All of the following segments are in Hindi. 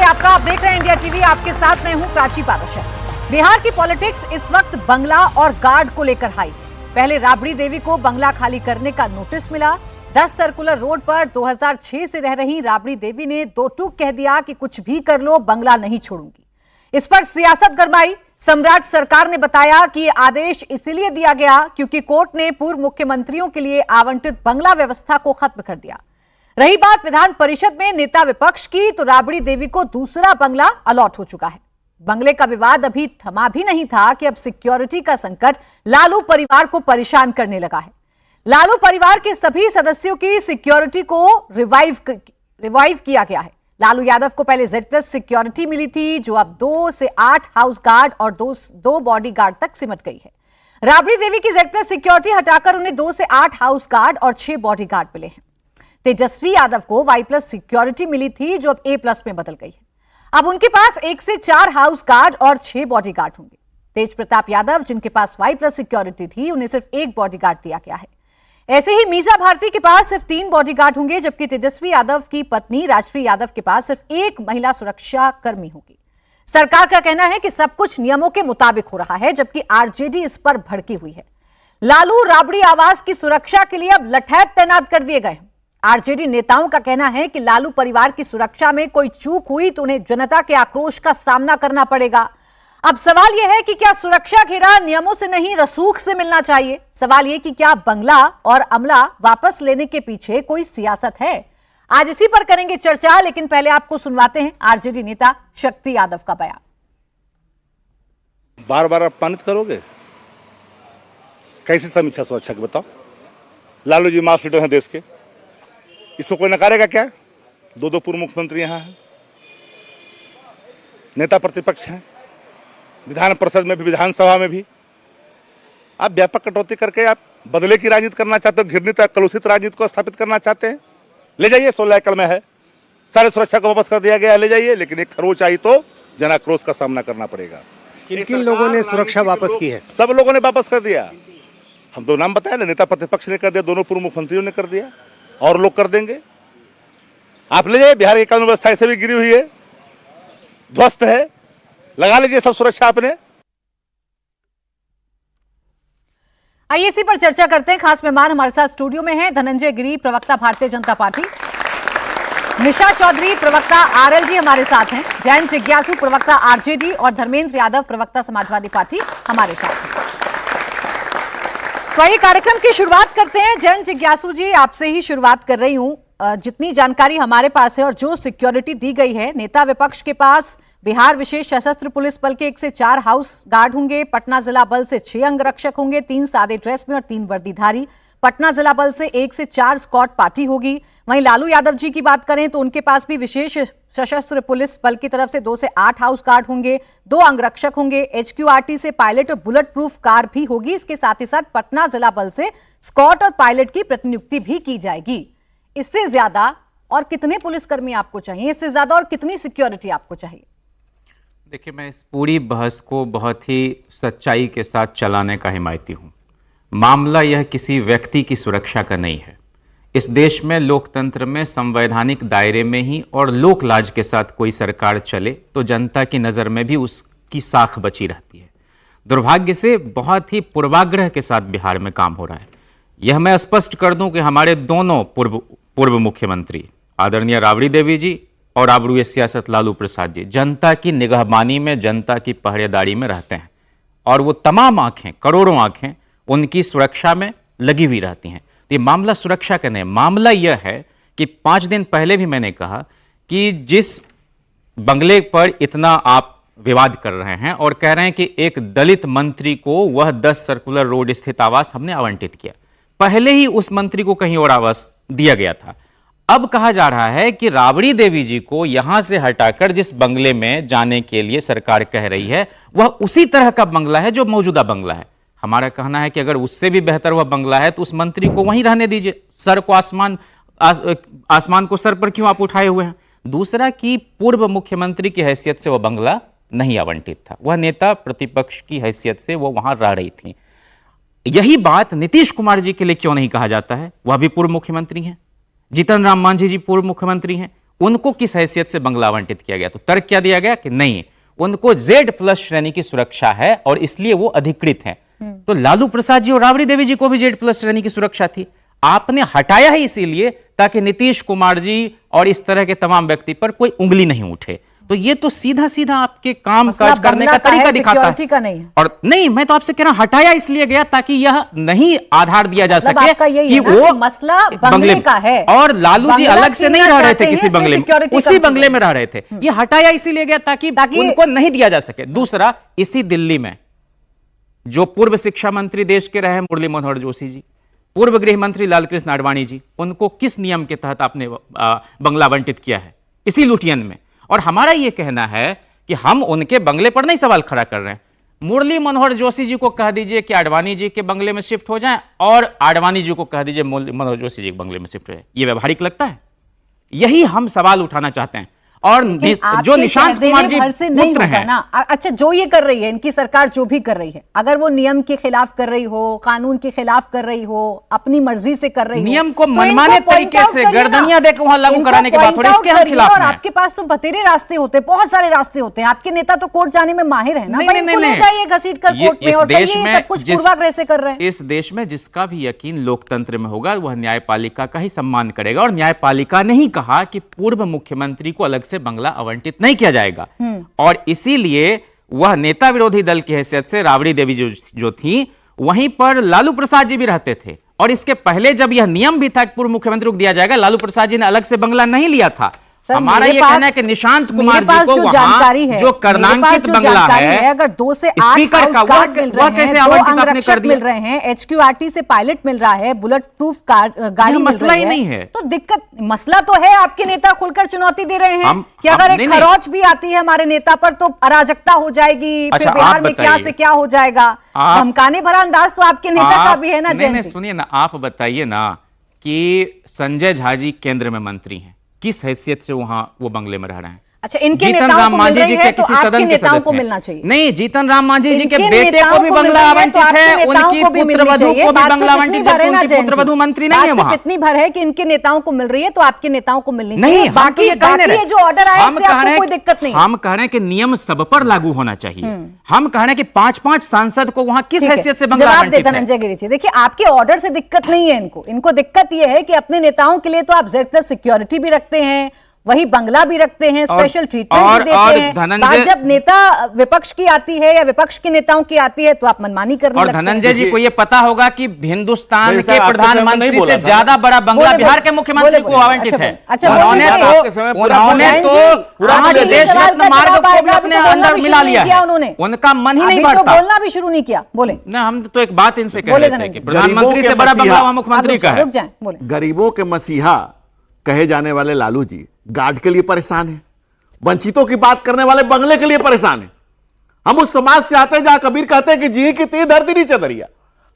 आपका। आप देख रहे हैं इंडिया टीवी, आपके साथ मैं हूं प्राची पारदर्शी। बिहार की पॉलिटिक्स इस वक्त बंगला और गार्ड को लेकर हाई। पहले राबड़ी देवी को बंगला खाली करने का नोटिस मिला। 10 सर्कुलर रोड पर 2006 से रह रही राबड़ी देवी ने दो टूक कह दिया कि कुछ भी कर लो, बंगला नहीं छोड़ूंगी। इस पर सियासत गरमाई। सम्राट सरकार ने बताया कि आदेश इसलिए दिया गया क्योंकि कोर्ट ने पूर्व मुख्यमंत्रियों के लिए आवंटित बंगला व्यवस्था को खत्म कर दिया। रही बात विधान परिषद में नेता विपक्ष की, तो राबड़ी देवी को दूसरा बंगला अलॉट हो चुका है। बंगले का विवाद अभी थमा भी नहीं था कि अब सिक्योरिटी का संकट लालू परिवार को परेशान करने लगा है। लालू परिवार के सभी सदस्यों की सिक्योरिटी को रिवाइव किया गया है। लालू यादव को पहले Z+ सिक्योरिटी मिली थी, जो अब 2 से 8 हाउस गार्ड और 2 बॉडी गार्ड तक सिमट गई है। राबड़ी देवी की Z+ सिक्योरिटी हटाकर उन्हें 2 से 8 हाउस गार्ड और 6 बॉडी गार्ड मिले हैं। तेजस्वी यादव को Y+ सिक्योरिटी मिली थी, जो अब A+ में बदल गई है। अब उनके पास 1 से 4 हाउस गार्ड और 6 बॉडी गार्ड होंगे। तेज प्रताप यादव, जिनके पास Y+ सिक्योरिटी थी, उन्हें सिर्फ 1 बॉडी गार्ड दिया गया है। ऐसे ही मीसा भारती के पास सिर्फ 3 बॉडीगार्ड होंगे, जबकि तेजस्वी यादव की पत्नी राजश्री यादव के पास सिर्फ 1 महिला सुरक्षा कर्मी होगी। सरकार का कहना है कि सब कुछ नियमों के मुताबिक हो रहा है, जबकि आरजेडी इस पर भड़की हुई है। लालू राबड़ी आवास की सुरक्षा के लिए अब लठैत तैनात कर दिए गए। आरजेडी नेताओं का कहना है कि लालू परिवार की सुरक्षा में कोई चूक हुई तो उन्हें जनता के आक्रोश का सामना करना पड़ेगा। अब सवाल यह है कि क्या सुरक्षा घेरा नियमों से नहीं रसूख से मिलना चाहिए। सवाल यह कि क्या बंगला और अमला वापस लेने के पीछे कोई सियासत है। आज इसी पर करेंगे चर्चा, लेकिन पहले आपको सुनवाते हैं आरजेडी नेता शक्ति यादव का बयान। बार बार अपमानित करोगे, कैसी समीक्षा सुरक्षा की बताओ। लालू जी मास लीडर हैं देश के, इसको कोई नकारेगा क्या। 2 पूर्व मुख्यमंत्री यहां हैं, नेता प्रतिपक्ष हैं, विधान परिषद में भी, विधानसभा में भी। आप व्यापक कटौती करके आप बदले की राजनीति करना चाहते हो, घृणित कलुषित राजनीति को स्थापित करना चाहते हैं। ले जाइए, 16 एकड़ में है, सारे सुरक्षा को वापस कर दिया गया है, ले जाइए। लेकिन एक खरोच आई तो जनाक्रोश का सामना करना पड़ेगा। किन लोगों ने सुरक्षा वापस की है? सब लोगों ने वापस कर दिया। हम 2 नाम बताया ना, नेता प्रतिपक्ष ने कर दिया, दोनों पूर्व मुख्यमंत्रियों ने कर दिया, और लोग कर देंगे। आप ले जाइए, बिहार की कानून व्यवस्था ऐसे भी गिरी हुई है, ध्वस्त है, लगा लीजिए सब सुरक्षा आपने। आइए इसी पर चर्चा करते हैं। खास मेहमान हमारे साथ स्टूडियो में हैं धनंजय गिरी, प्रवक्ता भारतीय जनता पार्टी, निशा चौधरी, प्रवक्ता आरएलडी हमारे साथ हैं, जैन जिज्ञासु, प्रवक्ता आरजेडी, और धर्मेंद्र यादव, प्रवक्ता समाजवादी पार्टी हमारे साथ हैं। तो आइए कार्यक्रम की शुरुआत करते हैं। जैन जिज्ञासु जी, आपसे ही शुरुआत कर रही हूं। जितनी जानकारी हमारे पास है और जो सिक्योरिटी दी गई है, नेता विपक्ष के पास बिहार विशेष सशस्त्र पुलिस बल के 1 से 4 हाउस गार्ड होंगे, पटना जिला बल से 6 अंगरक्षक होंगे, 3 सादे ड्रेस में और 3 वर्दीधारी। पटना जिला बल से 1 से 4 स्क्वाड पार्टी होगी। वहीं लालू यादव जी की बात करें तो उनके पास भी विशेष सशस्त्र पुलिस बल की तरफ से 2 से 8 हाउस गार्ड होंगे, 2 अंगरक्षक होंगे, HQRT से पायलट और बुलेट प्रूफ कार भी होगी। इसके साथ ही साथ पटना जिला बल से स्कॉट और पायलट की प्रतिनियुक्ति भी की जाएगी। इससे ज्यादा और कितने पुलिसकर्मी आपको चाहिए? इससे ज्यादा और कितनी सिक्योरिटी आपको चाहिए? देखिए, मैं इस पूरी बहस को बहुत ही सच्चाई के साथ चलाने का हिमायती हूँ। मामला यह किसी व्यक्ति की सुरक्षा का नहीं है। इस देश में लोकतंत्र में संवैधानिक दायरे में ही और लोक लाज के साथ कोई सरकार चले तो जनता की नज़र में भी उसकी साख बची रहती है। दुर्भाग्य से बहुत ही पूर्वाग्रह के साथ बिहार में काम हो रहा है। यह मैं स्पष्ट कर दूं कि हमारे दोनों पूर्व मुख्यमंत्री आदरणीय राबड़ी देवी जी और आबरूए सियासत लालू प्रसाद जी जनता की निगहबानी में, जनता की पहरेदारी में रहते हैं, और वो तमाम आंखें, करोड़ों आंखें उनकी सुरक्षा में लगी हुई रहती हैं। तो ये मामला सुरक्षा का नहीं, मामला यह है कि 5 दिन पहले भी मैंने कहा कि जिस बंगले पर इतना आप विवाद कर रहे हैं और कह रहे हैं कि एक दलित मंत्री को वह 10 सर्कुलर रोड स्थित आवास हमने आवंटित किया, पहले ही उस मंत्री को कहीं और आवास दिया गया था। अब कहा जा रहा है कि राबड़ी देवी जी को यहां से हटाकर जिस बंगले में जाने के लिए सरकार कह रही है वह उसी तरह का बंगला है जो मौजूदा बंगला है। हमारा कहना है कि अगर उससे भी बेहतर वह बंगला है तो उस मंत्री को वहीं रहने दीजिए। सर को आसमान को सर पर क्यों आप उठाए हुए हैं? दूसरा कि पूर्व मुख्यमंत्री की हैसियत से वह बंगला नहीं आवंटित था, वह नेता प्रतिपक्ष की हैसियत से वो वहां रह रही थी। यही बात नीतीश कुमार जी के लिए क्यों नहीं कहा जाता है? वह भी पूर्व मुख्यमंत्री हैं। जीतन राम मांझी जी पूर्व मुख्यमंत्री हैं, उनको किस हैसियत से बंगला आवंटित किया गया? तो तर्क क्या दिया गया कि नहीं, उनको Z+ श्रेणी की सुरक्षा है और इसलिए वो अधिकृत हैं। तो लालू प्रसाद जी और राबड़ी देवी जी को भी Z+ श्रेणी की सुरक्षा थी, आपने हटाया है इसीलिए ताकि नीतीश कुमार जी और इस तरह के तमाम व्यक्ति पर कोई उंगली नहीं उठे। तो ये तो सीधा सीधा आपके काम काज करने का तरीका दिखाता है। का नहीं है। और नहीं, मैं तो आपसे कह रहा हूं हटाया इसलिए गया ताकि यह नहीं आधार दिया जा मतलब सके आपका यही कि है ना वो कि मसला बंगले का है और लालू जी बंगला अलग से नहीं छीनना रह रहे थे चाहते किसी हैं, बंगले में, सिक्योरिटी उसी कंपनी बंगले में रह रहे थे। ये हटाया इसीलिए गया ताकि उनको नहीं दिया जा सके। दूसरा, इसी दिल्ली में जो पूर्व शिक्षा मंत्री देश के रहे मुरली मनोहर जोशी जी, पूर्व गृह मंत्री लालकृष्ण आडवाणी जी, उनको किस नियम के तहत आपने बंगला आवंटित किया है? इसी लुटियन में। और हमारा यह कहना है कि हम उनके बंगले पर नहीं सवाल खड़ा कर रहे हैं। मुरली मनोहर जोशी जी को कह दीजिए कि आडवाणी जी के बंगले में शिफ्ट हो जाएं और आडवाणी जी को कह दीजिए मुरली मनोहर जोशी जी के बंगले में शिफ्ट हो जाए। ये व्यवहारिक लगता है? यही हम सवाल उठाना चाहते हैं। और जो निशांत कुमार जी से नहीं पुत्र होगा हैं ना। अच्छा, जो ये कर रही है इनकी सरकार, जो भी कर रही है, अगर वो नियम के खिलाफ कर रही हो, कानून के खिलाफ कर रही हो, अपनी मर्जी से कर रही हो, नियम को तो मनमाने इनको point तरीके out से करिए ना। गर्दनियां देकर वहां लागू इनको कराने की बात हो point रही है, out इसके हम करिए। खिलाफ और हैं। आपके पास तो बतेरे रास्ते होते हैं, बहुत सारे रास्ते होते हैं। आपके नेता तो कोर्ट जाने में माहिर है ना। नहीं, भाई नहीं, इनको ले नहीं। जाइए घसीट कर ये कोर्ट में इस और देश कहिए में सब कुछ पूर्वाग्रह से कर रहे हैं। इस देश में जिसका भी यकीन लोकतंत्र में होगा वह न्यायपालिका का ही सम्मान करेगा। और न्यायपालिका ने ही कहा कि पूर्व मुख्यमंत्री को अलग से बंगला आवंटित नहीं किया जाएगा। और इसीलिए वह नेता विरोधी दल की हैसियत से राबड़ी देवी जो थी, वहीं पर लालू प्रसाद जी भी रहते थे। और इसके पहले जब यह नियम भी था कि पूर्व मुख्यमंत्री को दिया जाएगा, लालू प्रसाद जी ने अलग से बंगला नहीं लिया था। हमारा ये कहना है कि निशांत कुमार जी को वहां जो कर्नांकित बंगला है, अगर 2 से 8 स्पीकर का वह कैसे आवंटित आपने कर दिया? मिल रहे हैं, HQRT से पायलट मिल रहा है, बुलेट प्रूफ गाड़ी मिल मसला रही ही नहीं है। तो दिक्कत, मसला तो है। आपके नेता खुलकर चुनौती दे रहे हैं कि अगर एक नहीं, खरोच भी आती है हमारे नेता पर तो अराजकता हो जाएगी, फिर अच्छा, बिहार आप में क्या बताइए। से क्या हो जाएगा। धमकाने भरा अंदाज तो आपके नेता का भी है ना। नहीं, सुनिए ना, आप बताइए ना कि संजय झा जी केंद्र में मंत्री हैं, किस हैसियत से वहां वो बंगले में रह रहे हैं? अच्छा, इनके जीतन नेताओं राम को मांझी मिल जी रही के है तो किसी आपके सदन के नेताओं सदस्य को हैं। मिलना चाहिए। नहीं, जीतन राम मांझी जी के इनके बेटे नेताओं को भी को मिल बंगला रही है आवंटित तो आपके है, नेताओं उनकी को भी मिलनी पुत्रवधू चाहिए। को भी बात बंगला सिर्फ आवंटित इतनी है, भर है ना उनकी जयंत जी। पुत्रवधू मंत्री नहीं है बात सिर्फ वहां। इतनी भर है कि इनके नेताओं को मिल रही है तो आपके नेताओं को मिलनी नहीं, चाहिए। हम तो बाकी ये कहने बाकी रहे ये जो ऑर्डर आया हम इससे कह आपको रहे कोई हैं दिक्कत नहीं। हम कह रहे हैं कि नियम सब पर लागू होना चाहिए। हम कह रहे हैं कि 5-5 सांसद को वहां किस ठीक है, हैसियत से बंगला जवाब आवंटित देता है? धनंजय गिरी जी, देखिए आपके ऑर्डर से दिक्कत नहीं है इनको दिक्कत यह है कि अपने नेताओं के लिए तो आप Z+ सिक्योरिटी भी रखते हैं, वही बंगला भी रखते हैं, स्पेशल ट्रीटमेंट भी देते हैं। बात जब नेता विपक्ष की आती है या विपक्ष के नेताओं की आती है तो आप मनमानी करने लगते हैं। और धनंजय जी को यह पता होगा कि हिंदुस्तान नहीं, के सर, आपके प्रधानमंत्री समय में से नहीं ज्यादा बड़ा बंगला बोले, बिहार के बोले, मुख्यमंत्री को बोले, आवंटित अच्छा, है। अच्छा, उन्होंने आपके समय तो पूरा आज देश रत्न मार्ग को भी अपने अंदर मिला लिया है। उन्होंने उनका मन ही नहीं अभी तो बढ़ता। बोलना भी शुरू नहीं किया। बोले ना, हम तो एक बात इनसे कह बोले रहे थे धनंजय। कि प्रधानमंत्री से बड़ा बंगला वहां मुख्यमंत्री का है। रुक जाए, बोले। गरीबों के मसीहा कहे जाने वाले लालू जी गार्ड के लिए परेशान है, वंचितों की बात करने वाले बंगले के लिए परेशान है। हम उस समाज से आते हैं जहां कबीर कहते हैं कि जी की तीर धरती नीचे दरिया।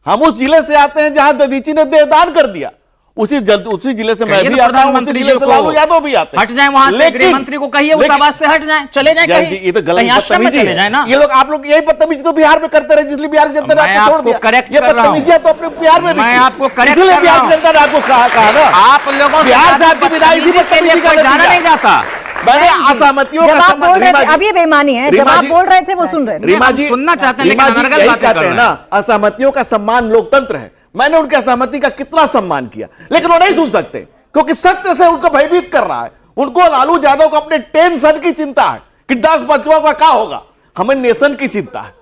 हम उस जिले से आते हैं जहां दधीची ने देहदान कर दिया। उसी जिले से मैं भी आता हूं, उसी जिले से लालू यादव भी आते हैं। हट जाए वहां से, गृह मंत्री को कहिए उस आवाज से हट जाए, चले जाए कहीं। ये तो गलत कहीं आश्रम में बदतमीजी चले जाए ना। है। ये लोग, आप लोग यही बदतमीजी तो बिहार में करते रहे, जिसलिए बिहार की जनता ने मैं आपको छोड़ आपको दिया। करेक्ट ये कर रहा हूं। बदतमीजी तो अपने बिहार में भी मैं की। आपको करेक्ट इसलिए कर बिहार रहा की जनता ने आपको कहा ना, आप लोगों से बिहार से आपकी विदाई इसी के लिए कोई जाना नहीं जाता। मैंने असहमतियों जब का आप बोल रहे थे, अब ये बेईमानी है, जब रीमा आप जी- बोल रहे थे वो सुन रहे थे। रीमा जी सुनना चाहते हैं, लेकिन रीमा जी अनर्गल यही बातें कर कहते हैं रहे हैं। ना, असहमतियों का सम्मान लोकतंत्र है। मैंने उनके असहमति का कितना सम्मान किया, लेकिन वो नहीं सुन सकते क्योंकि सत्य से उनको भयभीत कर रहा है। उनको लालू यादव को अपने टेंशन की चिंता है कि 10 बच्चों का क्या होगा। हमें नेशन की चिंता है,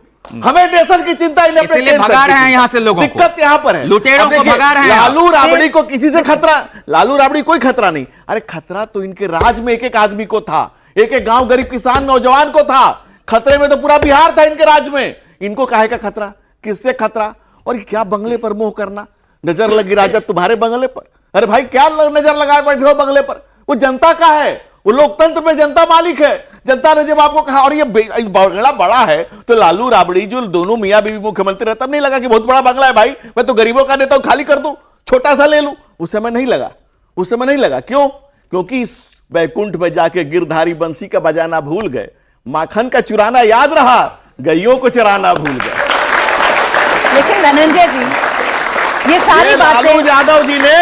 हमें नेशन की चिंता, इसलिए भगा रहे हैं यहां से लोगों को। दिक्कत यहां पर है, लुटेरों को भगा रहे हैं। लालू राबड़ी को किसी से खतरा, लालू राबड़ी कोई खतरा नहीं। अरे खतरा तो इनके राज में एक एक आदमी को था, एक एक गांव गरीब किसान नौजवान को था। खतरे में तो पूरा बिहार था इनके राज में। इनको काहे का खतरा, किससे खतरा? और क्या बंगले पर मोह करना, नजर लगी राजा तुम्हारे बंगले पर। अरे भाई क्या नजर लगाए बैठे हो बंगले पर? वो जनता का है, वो लोकतंत्र में जनता मालिक है। जनता ने जब आपको कहा, और ये बंगला बड़ा है तो लालू राबड़ी जो दोनों मियां बीवी मुख्यमंत्री रहे, तब नहीं लगा कि बहुत बड़ा बंगला है भाई, मैं तो गरीबों का नेता हूं, खाली कर दूं, छोटा सा ले लूं? उस समय नहीं लगा, उस समय नहीं लगा। क्यों? क्योंकि इस बैकुंठ में जाके गिरधारी बंसी का बजाना भूल गए, माखन का चुराना याद रहा, गैयों को चराना भूल गए। लेकिन धनंजय जी, ये सारी लालू बातें, यादव जी ने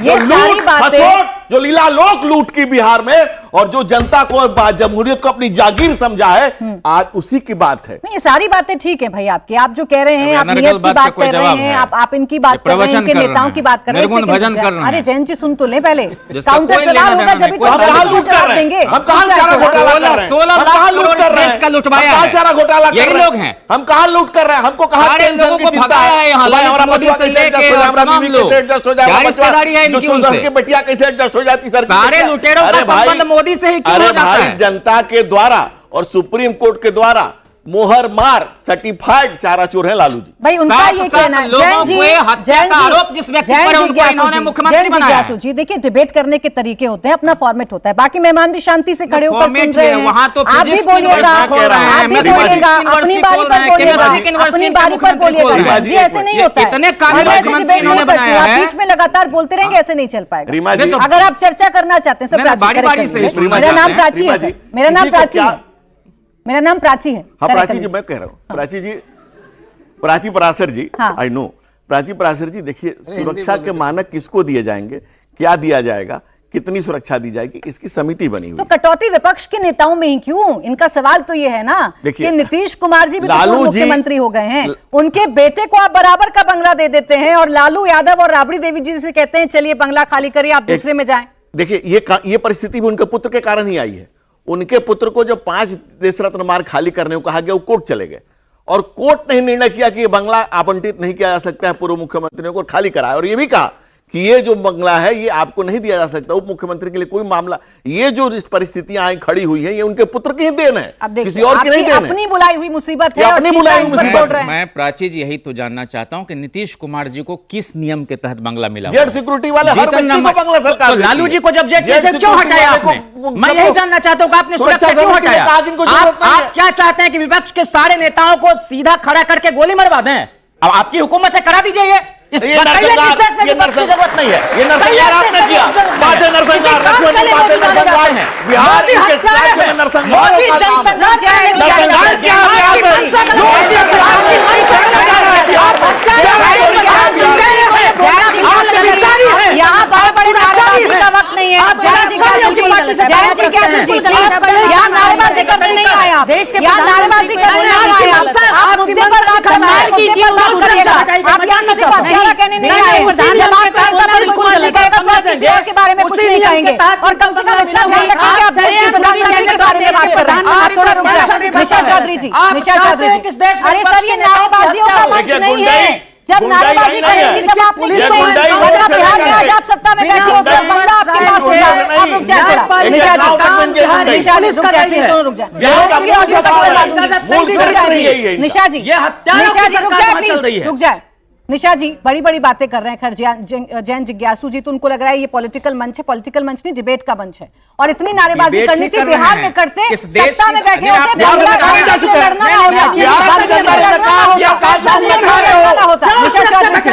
ये जो सारी लूट बातें- खसोट, जो लीला लोक लूट की बिहार में, और जो जनता को जमहूरियत को अपनी जागीर समझा है, आज उसी की बात है। नहीं, ये सारी बातें ठीक है भाई आपकी, आप जो कह रहे हैं, आप नियत की बात कर रहे हैं, आप इनकी बात कर रहे हैं, इनके नेताओं की बात कर रहे हैं। भजन कर रहे हैं। अरे जयंत जी सुन तो ले पहले, जिसका काउंटर कोई सवाल लेना होगा देना जब नहीं, तो हम कहाँ लूट कर रहे देंगे। हैं? हम कहाँ चारा घोटाला कर रहे हैं? 16 लूट कर रहे हैं? देश का लुटवाया हम कहाँ है। चारा घोटाला कर यही रहे हैं? लोग हैं। हम कहाँ लूट कर रहे हैं? हमको कहाँ सारे टेंशन लोगों की को चिंता भगाया है? है यहाँ, भाई हमारा मोदी बचवा से कैसे लेके एडजस्ट हो जाए, हमारा तमाम बीवी लोग। कैसे एडजस्ट हो जाए, क्या हमारा बचवा रिश्तेदारी है इनकी जो सुंदर उनसे? की बेटिया कैसे एडजस्ट हो जाती सर? सारे लुटेरों का संबंध मोदी से ही क्यों हो जाता भाई है? जनता के द्वारा और सुप्रीम कोर्ट के द्वारा मोहर मार सर्टिफाइड चारा चोर है लालू जी। भाई उनका साथ ये साथ कहना है, लोगों जैन जी, पे हत्या जैन का जी, आरोप जिस व्यक्ति जैन पर है, जी, उनको ग्यासू इन्होंने जी, मुख्यमंत्री जैन जी, बनाया है। ग्यासू जी, देखिए डिबेट करने के तरीके होते हैं, अपना फॉर्मेट होता है, बाकी मेहमान भी शांति से खड़े होकर सुन फॉर्मेट रहे है, हैं। वहाँ तो आप भी फिजिक्स बोलिएगा, यूनिवर्सिटी खोल रहे हैं, आप भी मैथमेटिक्स बोलिएगा, यूनिवर्सिटी अपनी बारी खोल पर रहे हैं, बोलिएगा, केमिस्ट्री यूनिवर्सिटी अपनी बारी पर मुख्यमंत्री खोल बोलिएगा। रहे हैं। जी ऐसे नहीं होता है, इतने काबिल और ऐसे मुख्यमंत्री डिबेट इन्होंने नहीं करते बनाया हो, आप है। बीच में लगातार बोलते रहेंगे, ऐसे नहीं चल पाएगा। रीमा जी, अगर आप चर्चा करना चाहते हैं सब नहीं, प्राची, बारी- बारी से करेक्ट रीमा मेरा जी नाम आते हैं। प्राची है रीमा सर, जी, मेरा नाम किसी को प्राची क्या- है, मेरा नाम प्राची है। हाँ करेक्ट प्राची जी, करिए। मैं कह रहा हूँ प्राची जी, प्राची पराशर जी, हाँ। आई नो प्राची पराशर जी, देखिए सुरक्षा के मानक किसको दिए जाएंगे, क्या दिया जाएगा, कितनी सुरक्षा दी जाएगी, इसकी समिति बनी हुई तो है। कटौती विपक्ष के नेताओं में ही क्यों? इनका सवाल तो ये है ना देखिए, कि नीतीश कुमार जी भी तो लालू पूर्व जी- मुख्यमंत्री हो गए हैं, उनके बेटे को आप बराबर का बंगला दे देते हैं और लालू यादव और राबड़ी देवी जी से कहते हैं चलिए बंगला खाली करिए, आप दूसरे में जाएं। देखिए ये परिस्थिति भी उनके पुत्र के कारण ही आई है। उनके पुत्र को जब 5 देश रत्न मार्ग खाली करने को कहा गया, वो कोर्ट चले गए और कोर्ट ने निर्णय किया कि ये बंगला आवंटित नहीं किया जा सकता है पूर्व मुख्यमंत्री को, खाली कराया और ये भी कहा कि ये जो बंगला है ये आपको नहीं दिया जा सकता, उप मुख्यमंत्री के लिए कोई मामला। ये जो परिस्थितियां आई खड़ी हुई है, ये उनके पुत्र की ही देन है, अब देखिए, किसी और की नहीं आपकी देन है। अपनी बुलाई हुई मुसीबत ये है और अपनी ठीक बुलाई टाइम हुई पर मुसीबत बोल रहे हैं। मैं प्राची जी यही तो जानना चाहता हूं कि नीतीश कुमार जी को किस नियम के तहत बंगला मिला? जेड सिक्योरिटी वाले हर जीतन व्यक्ति को नंबर- बंगला सरकार तो देती लालू है। जी को जब जेड से क्यों सिक्योरिटी हटाया वाले को- आपने? मैं सबको- यही जानना चाहता हूं कि आपने सुरक्षा सुरक्षा क्यों समिति ने हटाया? कहा कि इनको जरूरत नहीं है। आप क्या चाहते हैं कि विपक्ष के सारे नेताओं को सीधा खड़ा करके गोली मरवा दें? अब आपकी हुकूमत है, करा दीजिए ये। ये नरसंहार जरूरत नहीं है। ये नरसंहार आपने किया, बातें नरसंहार, नरसंहार बातें नरसंहार हैं। बिहार के राज्य में नरसंहार होता था। नरसंहार क्या है यहाँ यहाँ बड़े नारेबाजी का वक्त नहीं है। जैन जी यहाँ नारेबाजी करने नहीं आया, देश के नारेबाजी करने नहीं आया, आप मुद्दे पर बात करना है, कीजिए, आप यहाँ किसी को हत्यारा कहने नहीं आए। जब आप कहेंगे ना बिल्कुल गलत है, तो आप किसी और के बारे में कुछ नहीं कहेंगे और कम से कम इतना ध्यान रखें कि आप देश के प्रधानमंत्री के बारे में बात कर रहे हैं। आप थोड़ा रुक जाए। निशा चौधरी जी, निशा चौधरी जी, अरे सर ये नारेबाजियों का मंच नहीं है। जब नारेबाजी करेंगी तब आप अगर बिहार में आज आप सत्ता में बैठे हो तो बंगला आपके पास होगा। आप रुक जाए थोड़ा। निशा जी, निशा जी रुक जाए, प्लीज दोनों रुक जाए। निशा जी, निशा जी रुक जाए प्लीज, रुक जाए। निशा जी बड़ी बड़ी बातें कर रहे हैं। खैर जैन जिज्ञासु जी, तो उनको लग रहा है ये पॉलिटिकल मंच है, पॉलिटिकल मंच नहीं डिबेट का मंच है और इतनी नारेबाजी डिबेट करनी ही थी कर रहे बिहार हैं। में करते, इस देश सत्ता में की- बैठे होते, बिहार में बंगला कहा जा चुका है। लड़ना ना होता, बिहार में लड़ना होता। निशा चौधरी जी,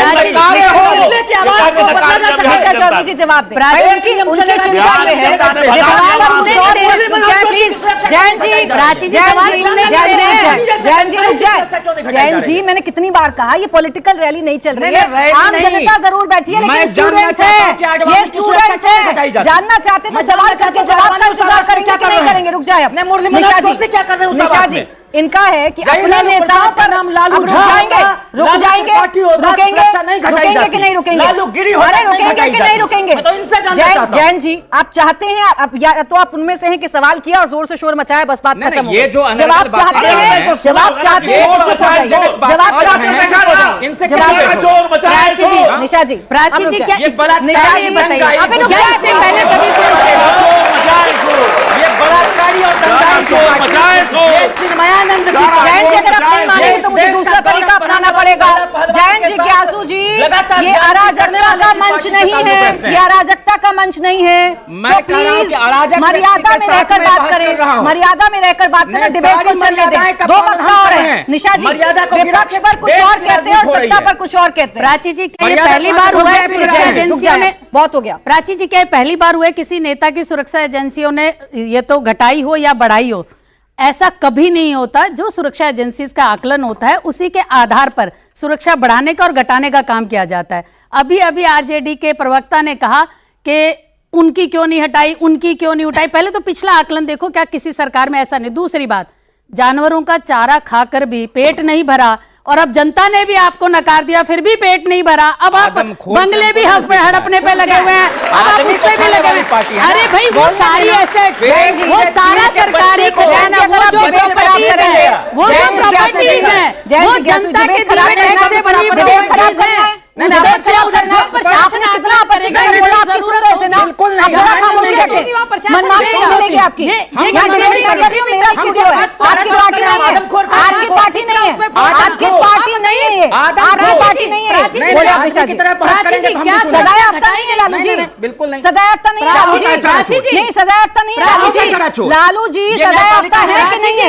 निशा चौधरी जी जवाब दें। उनकी चिंता में है। जैन जी, जैन जी रुक जाए। जैन जी, मैंने कितनी बार कहा ये पॉलिटिकल रैली नहीं चल रही है, आम जनता जरूर बैठी है, लेकिन स्टूडेंट्स है, ये स्टूडेंट्स है, जानना चाहते तो सवाल करके जवाब का इंतजार करेंगे कि नहीं करेंगे? रुक जाए। निशा जी, इनका है कि अपने नेताओं पर नाम लालू रुक जाएंगे, रुकेंगे कि नहीं रुकेंगे? अरे रुकेंगे कि नहीं रुकेंगे? जैन जी, आप चाहते हैं या तो आप उनमें से हैं कि सवाल किया और जोर से शोर मचाया, बस बात खत्म हो गई। जब आप चाहते हैं, जब आप चाहते हैं प्राची जी, निशा जी, प्राची जी, क्या निशा जी बताइए, अभी रुक जाए, इससे पहले कभी जैन जी अगर आप नहीं मानेंगे तो मुझे दूसरा तरीका अपनाना पड़ेगा। जैन जिज्ञासु जी, ये अराजकता का मंच नहीं है, ये अराजकता का मंच नहीं है, तो प्लीज मर्यादा में रहकर बात करें, मर्यादा में रहकर बात करें, डिबेट को चलने दें। दो पक्ष और हैं। निशा जी, विपक्ष पर कुछ और कहते हैं और सत्ता पर कुछ और कहते हैं। प्राची जी, क्या ये पहली बार हुआ है सुरक्षा एजेंसियों ने? बहुत हो गया। प्राची जी, क्या पहली बार हुआ है किसी नेता की सुरक्षा एजेंसियों ने ये तो घटाई हो या बढ़ाई हो? ऐसा कभी नहीं होता। जो सुरक्षा एजेंसी का आकलन होता है उसी के आधार पर सुरक्षा बढ़ाने का और घटाने का काम किया जाता है। अभी अभी आरजेडी के प्रवक्ता ने कहा कि उनकी क्यों नहीं हटाई, उनकी क्यों नहीं उठाई। पहले तो पिछला आकलन देखो, क्या किसी सरकार में ऐसा नहीं। दूसरी बात, जानवरों का चारा खाकर भी पेट नहीं भरा, और अब जनता ने भी आपको नकार दिया, फिर भी पेट नहीं भरा। अब आप बंगले भी हड़पने पे लगे हुए हैं, अब आप उस पे भी लगे हुए हैं। अरे भाई, वो सारी एसेट, वो सारा सरकारी खजाना, वो जो प्रॉपर्टीज है, वो जो प्रॉपर्टीज है, वो जनता के दिए हुए टैक्स से बनी प्रॉपर्टीज है। प्रशासन आगला करेगा, बिल्कुल नहीं। आपकी पार्टी नहीं है, आपकी पार्टी नहीं है, आपकी पार्टी नहीं है। सजायाफ्ता नहीं है लालू जी, बिल्कुल नहीं। सजायाफ्ता नहीं है लालू जी, नहीं सजायाफ्ता नहीं है लालू जी। लालू जी सजायाफ्ता है कि नहीं है?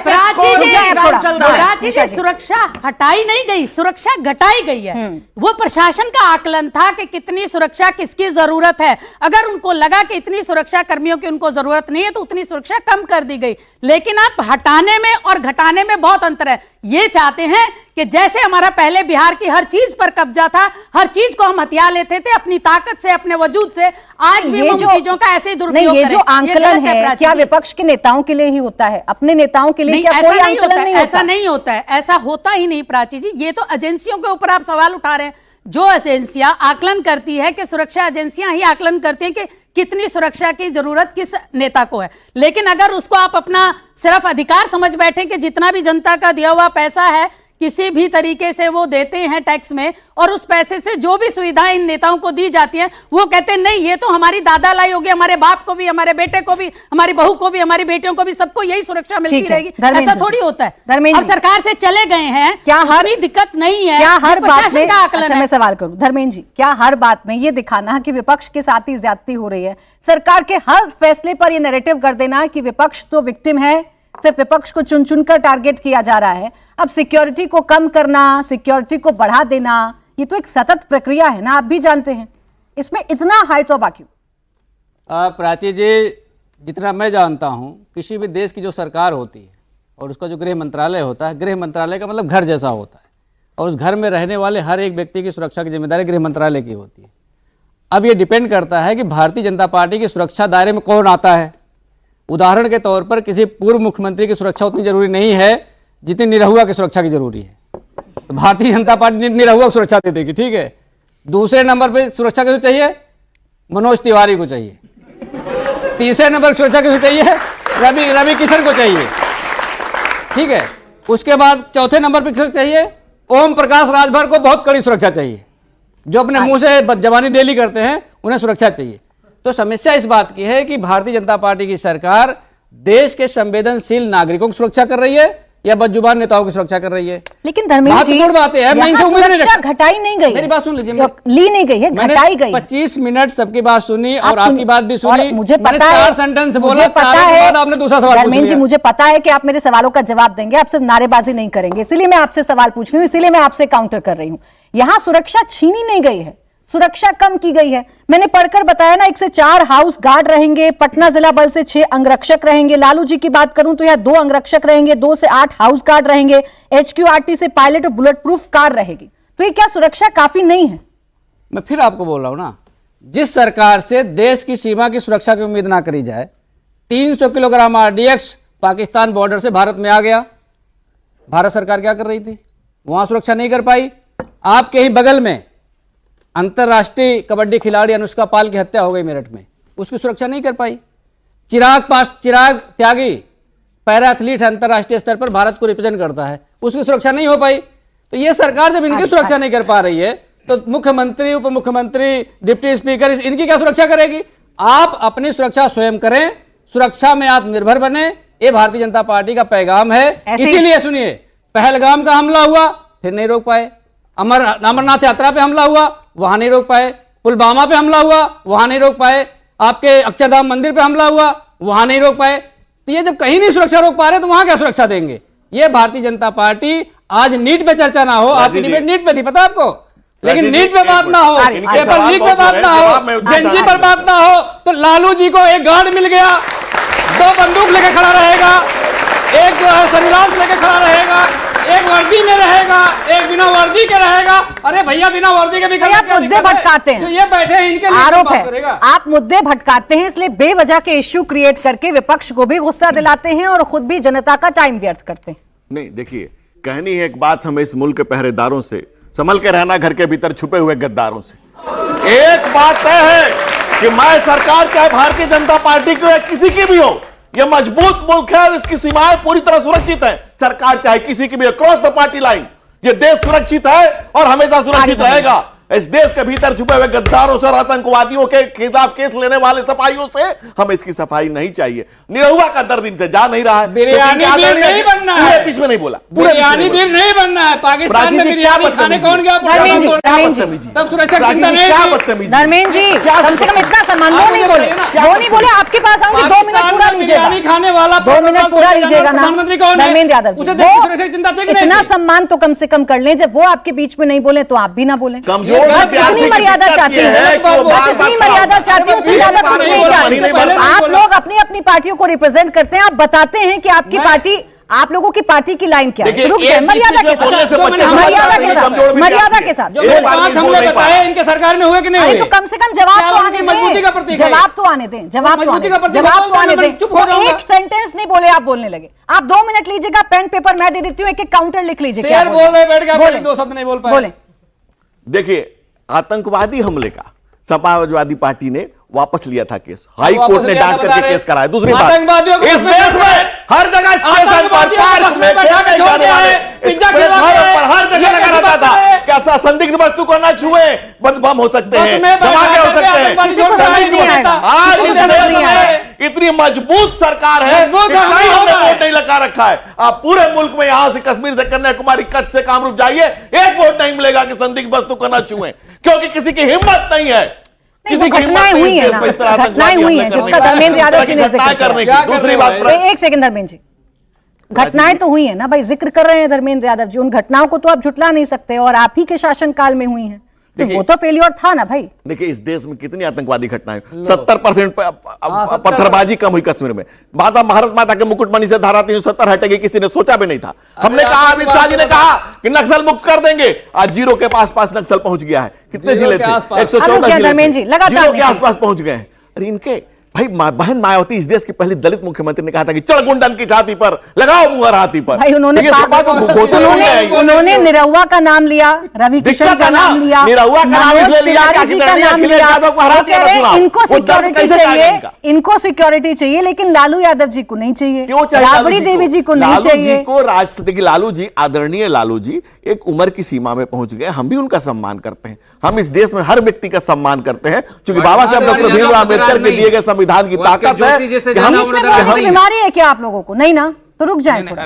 प्राची जी, सुरक्षा हटाई नहीं गई, सुरक्षा घटाई गई है। वो प्रशासन का आकलन था कि कितनी सुरक्षा किसकी जरूरत है। अगर उनको लगा कि इतनी सुरक्षा कर्मियों की उनको जरूरत नहीं है तो उतनी सुरक्षा कम कर दी गई। लेकिन आप हटाने में और घटाने में बहुत अंतर है। ये चाहते हैं कि जैसे हमारा पहले बिहार की हर चीज पर कब्जा था, हर चीज को हम हथिया लेते थे अपनी ताकत से, अपने वजूद से, आज भी हम चीजों का ऐसे ही दुरुपयोग करें। ये जो आंकलन है क्या विपक्ष के नेताओं के लिए ही होता है? अपने नेताओं के लिए क्या कोई आंकलन नहीं होता? ऐसा नहीं होता है, ऐसा होता ही नहीं प्राची जी। ये तो एजेंसियों के ऊपर आप सवाल उठा रहे हैं। जो एजेंसियां आकलन करती है, कि सुरक्षा एजेंसियां ही आकलन करती हैं कि कितनी सुरक्षा की जरूरत किस नेता को है। लेकिन अगर उसको आप अपना सिर्फ अधिकार समझ बैठे कि जितना भी जनता का दिया हुआ पैसा है किसी भी तरीके से वो देते हैं टैक्स में, और उस पैसे से जो भी सुविधाएं इन नेताओं को दी जाती हैं वो कहते हैं नहीं, ये तो हमारी दादा लाई होगी, हमारे बाप को भी, हमारे बेटे को भी, हमारी बहू को भी, हमारी बेटियों को भी, सबको यही सुरक्षा मिलती रहेगी। ऐसा थोड़ी होता है। अब सरकार से चले गए हैं, क्या हर दिक्कत नहीं है? क्या हर बात में, अच्छा मैं सवाल करूं धर्मेंद्र जी, क्या हर बात में ये दिखाना कि विपक्ष के साथ ही ज्यादती हो रही है, सरकार के हर फैसले पर ये नैरेटिव कर देना कि विपक्ष तो विक्टिम है, सिर्फ विपक्ष को चुन चुनकर टारगेट किया जा रहा है, अब सिक्योरिटी को कम करना, सिक्योरिटी को बढ़ा देना, ये तो एक सतत प्रक्रिया है ना, आप भी जानते हैं। इसमें इतना हाई तौबा क्यों? प्राची जी, जितना मैं जानता हूं, किसी भी देश की जो सरकार होती है और उसका जो गृह मंत्रालय होता है, गृह मंत्रालय का मतलब घर जैसा होता है, और उस घर में रहने वाले हर एक व्यक्ति की सुरक्षा की जिम्मेदारी गृह मंत्रालय की होती है। अब ये डिपेंड करता है कि भारतीय जनता पार्टी की सुरक्षा दायरे में कौन आता है। उदाहरण के तौर पर किसी पूर्व मुख्यमंत्री की सुरक्षा उतनी जरूरी नहीं है जितनी निरहुआ की सुरक्षा की जरूरी है, तो भारतीय जनता पार्टी निरहुआ को सुरक्षा दे देगी, ठीक है। दूसरे नंबर पे सुरक्षा किसे चाहिए? मनोज तिवारी को चाहिए। तीसरे नंबर की सुरक्षा किसे चाहिए? रवि किशन को चाहिए, ठीक है। उसके बाद चौथे नंबर पर किसे चाहिए? ओम प्रकाश राजभर को बहुत कड़ी सुरक्षा चाहिए, जो अपने मुंह से जवानी डेली करते हैं, उन्हें सुरक्षा चाहिए। तो समस्या इस बात की है कि भारतीय जनता पार्टी की सरकार देश के संवेदनशील नागरिकों की सुरक्षा कर रही है या बदजुबान नेताओं की सुरक्षा कर रही है। लेकिन धर्मेंद्र जी, बातें हैं, मैं इनसे उम्मीद नहीं रखता। घटाई नहीं गई, मेरी बात सुन लीजिए, ली नहीं गई है, घटाई गई। 25 मिनट सबकी बात सुनी और आपकी बात भी सुनी, मुझे पता है, 4 सेंटेंस बोला, बाद आपने दूसरा सवाल पूछ लिया। जी, मुझे पता है कि आप मेरे सवालों का जवाब देंगे, आप सिर्फ नारेबाजी नहीं करेंगे, इसीलिए मैं आपसे सवाल पूछ रही हूँ, इसीलिए मैं आपसे काउंटर कर रही हूँ। यहाँ सुरक्षा छीनी नहीं गई है, सुरक्षा कम की गई है। मैंने पढ़कर बताया ना, 1 से 4 हाउस गार्ड रहेंगे, पटना जिला बल से 6 अंगरक्षक रहेंगे। लालू जी की बात करूं तो यहाँ 2 अंगरक्षक रहेंगे, 2 से 8 हाउस गार्ड रहेंगे, HQRT से पायलट और बुलेट प्रूफ कार रहेगी। तो ये क्या सुरक्षा काफी नहीं है? मैं फिर आपको बोल रहा हूं ना, जिस सरकार से देश की सीमा की सुरक्षा की उम्मीद ना करी जाए, 300 किलोग्राम RDX पाकिस्तान बॉर्डर से भारत में आ गया, भारत सरकार क्या कर रही थी? वहां सुरक्षा नहीं कर पाई। आपके ही बगल में अंतरराष्ट्रीय कबड्डी खिलाड़ी अनुष्का पाल की हत्या हो गई मेरठ में, उसकी सुरक्षा नहीं कर पाई। चिराग त्यागी पैरा एथलीट अंतरराष्ट्रीय स्तर पर भारत को रिप्रेजेंट करता है, उसकी सुरक्षा नहीं हो पाई। तो ये सरकार जब इनकी सुरक्षा नहीं कर पा रही है तो मुख्यमंत्री, उप मुख्यमंत्री, डिप्टी स्पीकर इनकी क्या सुरक्षा करेगी? आप अपनी सुरक्षा स्वयं करें, सुरक्षा में आत्मनिर्भर बने, ये भारतीय जनता पार्टी का पैगाम है। इसीलिए सुनिए, पहलगाम का हमला हुआ फिर नहीं रोक पाए, अमरनाथ यात्रा पे हमला हुआ वहां नहीं रोक पाए, पुलवामा पे हमला हुआ वहां नहीं रोक पाए, आपके अक्षरधाम मंदिर पे हमला हुआ वहां नहीं रोक पाए। तो ये जब कहीं नहीं सुरक्षा रोक पा रहे तो वहां क्या सुरक्षा देंगे? ये भारतीय जनता पार्टी, आज नीट पे चर्चा ना हो, आपकी डिबेट नीट पे थी, पता आपको, लेकिन नीट पे बात ना हो, पेपर लीक पे बात ना हो, जेएनजी पर बात ना हो, तो लालू जी को एक गार्ड मिल गया, 2 बंदूक लेके खड़ा रहेगा, एक जो है सरिलांस लेके खड़ा रहेगा, एक वर्दी में रहेगा, एक बिना वर्दी के रहेगा। अरे भैया बिना वर्दी के भी भैया आप मुद्दे भटकाते हैं, तो ये बैठे हैं इनके लिए आरोप बात है करेगा। आप मुद्दे भटकाते हैं, इसलिए बेवजह के इश्यू क्रिएट करके विपक्ष को भी गुस्सा दिलाते हैं और खुद भी जनता का टाइम व्यर्थ करते हैं। नहीं देखिए, कहनी है एक बात हमें इस मुल्क के पहरेदारों से, संभल के रहना घर के भीतर छुपे हुए गद्दारों से। एक बात तय है कि मैं सरकार चाहे भारतीय जनता पार्टी की या किसी की भी हो, यह मजबूत मुल्क है और इसकी सीमाएं पूरी तरह सुरक्षित है। सरकार चाहे किसी की भी, क्रॉस द पार्टी लाइन, यह देश सुरक्षित है और हमेशा सुरक्षित रहेगा। इस देश के भीतर छुपे हुए गद्दारों से और आतंकवादियों के खिलाफ केस लेने वाले सफाइयों से हमें इसकी सफाई नहीं चाहिए। निरहुआ का दर्द इनसे जा नहीं रहा है। बिरयानी बीर नहीं बनना है, पूरे बीच में नहीं बोला, बिरयानी बीर नहीं बनना है। पाकिस्तान में बिरयानी खाने कौन गया? तब सुरक्षा चिंता नहीं थी। धर्मेंद्र जी कम से कम इतना सम्मान, वो नहीं बोले, वो नहीं बोले। आपके पास आऊंगी, 2 मिनट पूरा लीजिएगा, खाने वाला 2 मिनट पूरा लीजिएगा ना प्रधानमंत्री कौन है? धर्मेंद्र यादव जी, सुरक्षा चिंता इतना सम्मान तो कम से कम कर लें। जब वो आपके बीच में नहीं बोले तो आप भी ना बोले। कितनी मर्यादा चाहती है, कितनी मर्यादा चाहती है, उससे ज्यादा कुछ नहीं चाहती। आप लोग अपनी अपनी पार्टियों को रिप्रेजेंट करते हैं, आप बताते हैं कि आपकी पार्टी, आप लोगों की पार्टी की लाइन क्या है। रुक जाए, मर्यादा के साथ, मर्यादा के साथ। जो 5 हमले बताए इनके सरकार में हुए कि नहीं हुए? तो कम से कम जवाब तो आने दें, जवाब तो आने दें, जवाब तो आने दें। चुप हो जाऊंगा। एक सेंटेंस नहीं बोले, आप बोलने लगे। आप 2 मिनट लीजिएगा, पेन पेपर मैं दे देती हूँ, एक एक काउंटर लिख लीजिए। शेर बोल रहे बैठ गए, 2 शब्द नहीं बोल पाए। बोले। देखिए, आतंकवादी हमले का समाजवादी पार्टी ने वापस लिया था केस, हाई कोर्ट ने डांट करके केस कराया। दूसरी बात, इस देश में हर जगह स्टेशन पर, पार्क में, हर जगह लगा रहता था कि ऐसा संदिग्ध वस्तु को न छुए, बम हो सकते हैं, धमाके हो सकते हैं। आज इस देश में इतनी मजबूत सरकार है, हमने वोट नहीं लगा रखा है। आप पूरे मुल्क में यहां से कश्मीर से कन्याकुमारी, कच्छ से कामरूप जाइए, एक वोट नहीं मिलेगा कि संदिग्ध वस्तु को न छुए, क्योंकि किसी की हिम्मत नहीं है। घटनाएं हुई है ना, घटनाएं हुई है जिसका धर्मेंद्र यादव जी ने जिक्र करने की। दूसरी बात, एक सेकंड धर्मेंद्र जी, घटनाएं तो हुई है ना भाई, जिक्र कर रहे हैं धर्मेंद्र यादव जी, उन घटनाओं को तो आप झुटला नहीं सकते, और आप ही के शासनकाल में हुई हैं, तो वो तो फेलियर था ना भाई। देखिए, इस देश में कितनी आतंकवादी घटनाएं, 70% पत्थरबाजी कम हुई कश्मीर में। माता भारत माता के मुकुटमणि से धारा 370 हटेगी, किसी ने सोचा भी नहीं था। हमने कहा, अमित शाह जी ने कहा कि नक्सल मुक्त कर देंगे, आज 0 के पास नक्सल पहुंच गया है। कितने जिले थे? 114 जिले के आसपास पहुंच गए। अरे इनके भाई बहन मायावती इस देश की पहली दलित मुख्यमंत्री ने कहा था कि चढ़ गुंडन की छाती पर लगाओ मुहर हाथी पर। भाई उन्होंने निरहुआ का नाम लिया, रवि किशन का नाम लिया, निरहुआ का नाम इसलिए लिया जी का नाम लिया। इनको सिक्योरिटी चाहिए, इनको सिक्योरिटी चाहिए, लेकिन लालू यादव जी को नहीं चाहिए, राबड़ी देवी जी को नहीं चाहिए। देखिए, लालू जी, आदरणीय लालू जी एक उम्र की सीमा में पहुंच गए, हम भी उनका सम्मान करते हैं। हम इस देश में हर व्यक्ति का सम्मान करते हैं, क्योंकि बाबा साहब डॉक्टर भीमराव अम्बेडकर के दिए गए संविधान की ताकत है कि हम बीमारी है क्या आप लोगों को? नहीं ना, तो रुक जाए, थोड़ा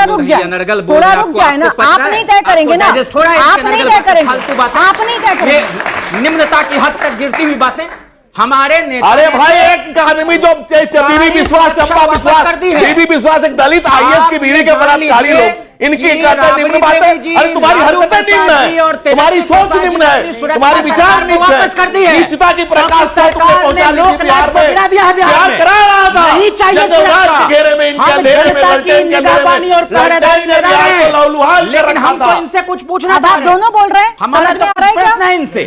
रुक जाए, थोड़ा रुक जाए ना। आप नहीं तय करेंगे ना, आप नहीं तय करेंगे, आप नहीं तय करेंगे। निम्नता की हद तक गिरती हुई बातें हमारे नेता। अरे भाई, एक आदमी जो बीबी विश्वास, चंपा विश्वास, बीबी विश्वास एक दलित IAS की बीवी के बलात्कारी लोग, इनकी निम्न बातें। अरे तुम्हारी हरकतें निम्न है, तुम्हारी सोच निम्न है, तुम्हारी विचार निम्न है। नीचता की प्रकाश से तुमने पहुंचा ली थी बिहार में, प्यार करा रहा था, जब घेरे में इनके अंधेरे में इनसे कुछ पूछना, आप दोनों बोल रहे हैं, हमारा प्रश्न है इनसे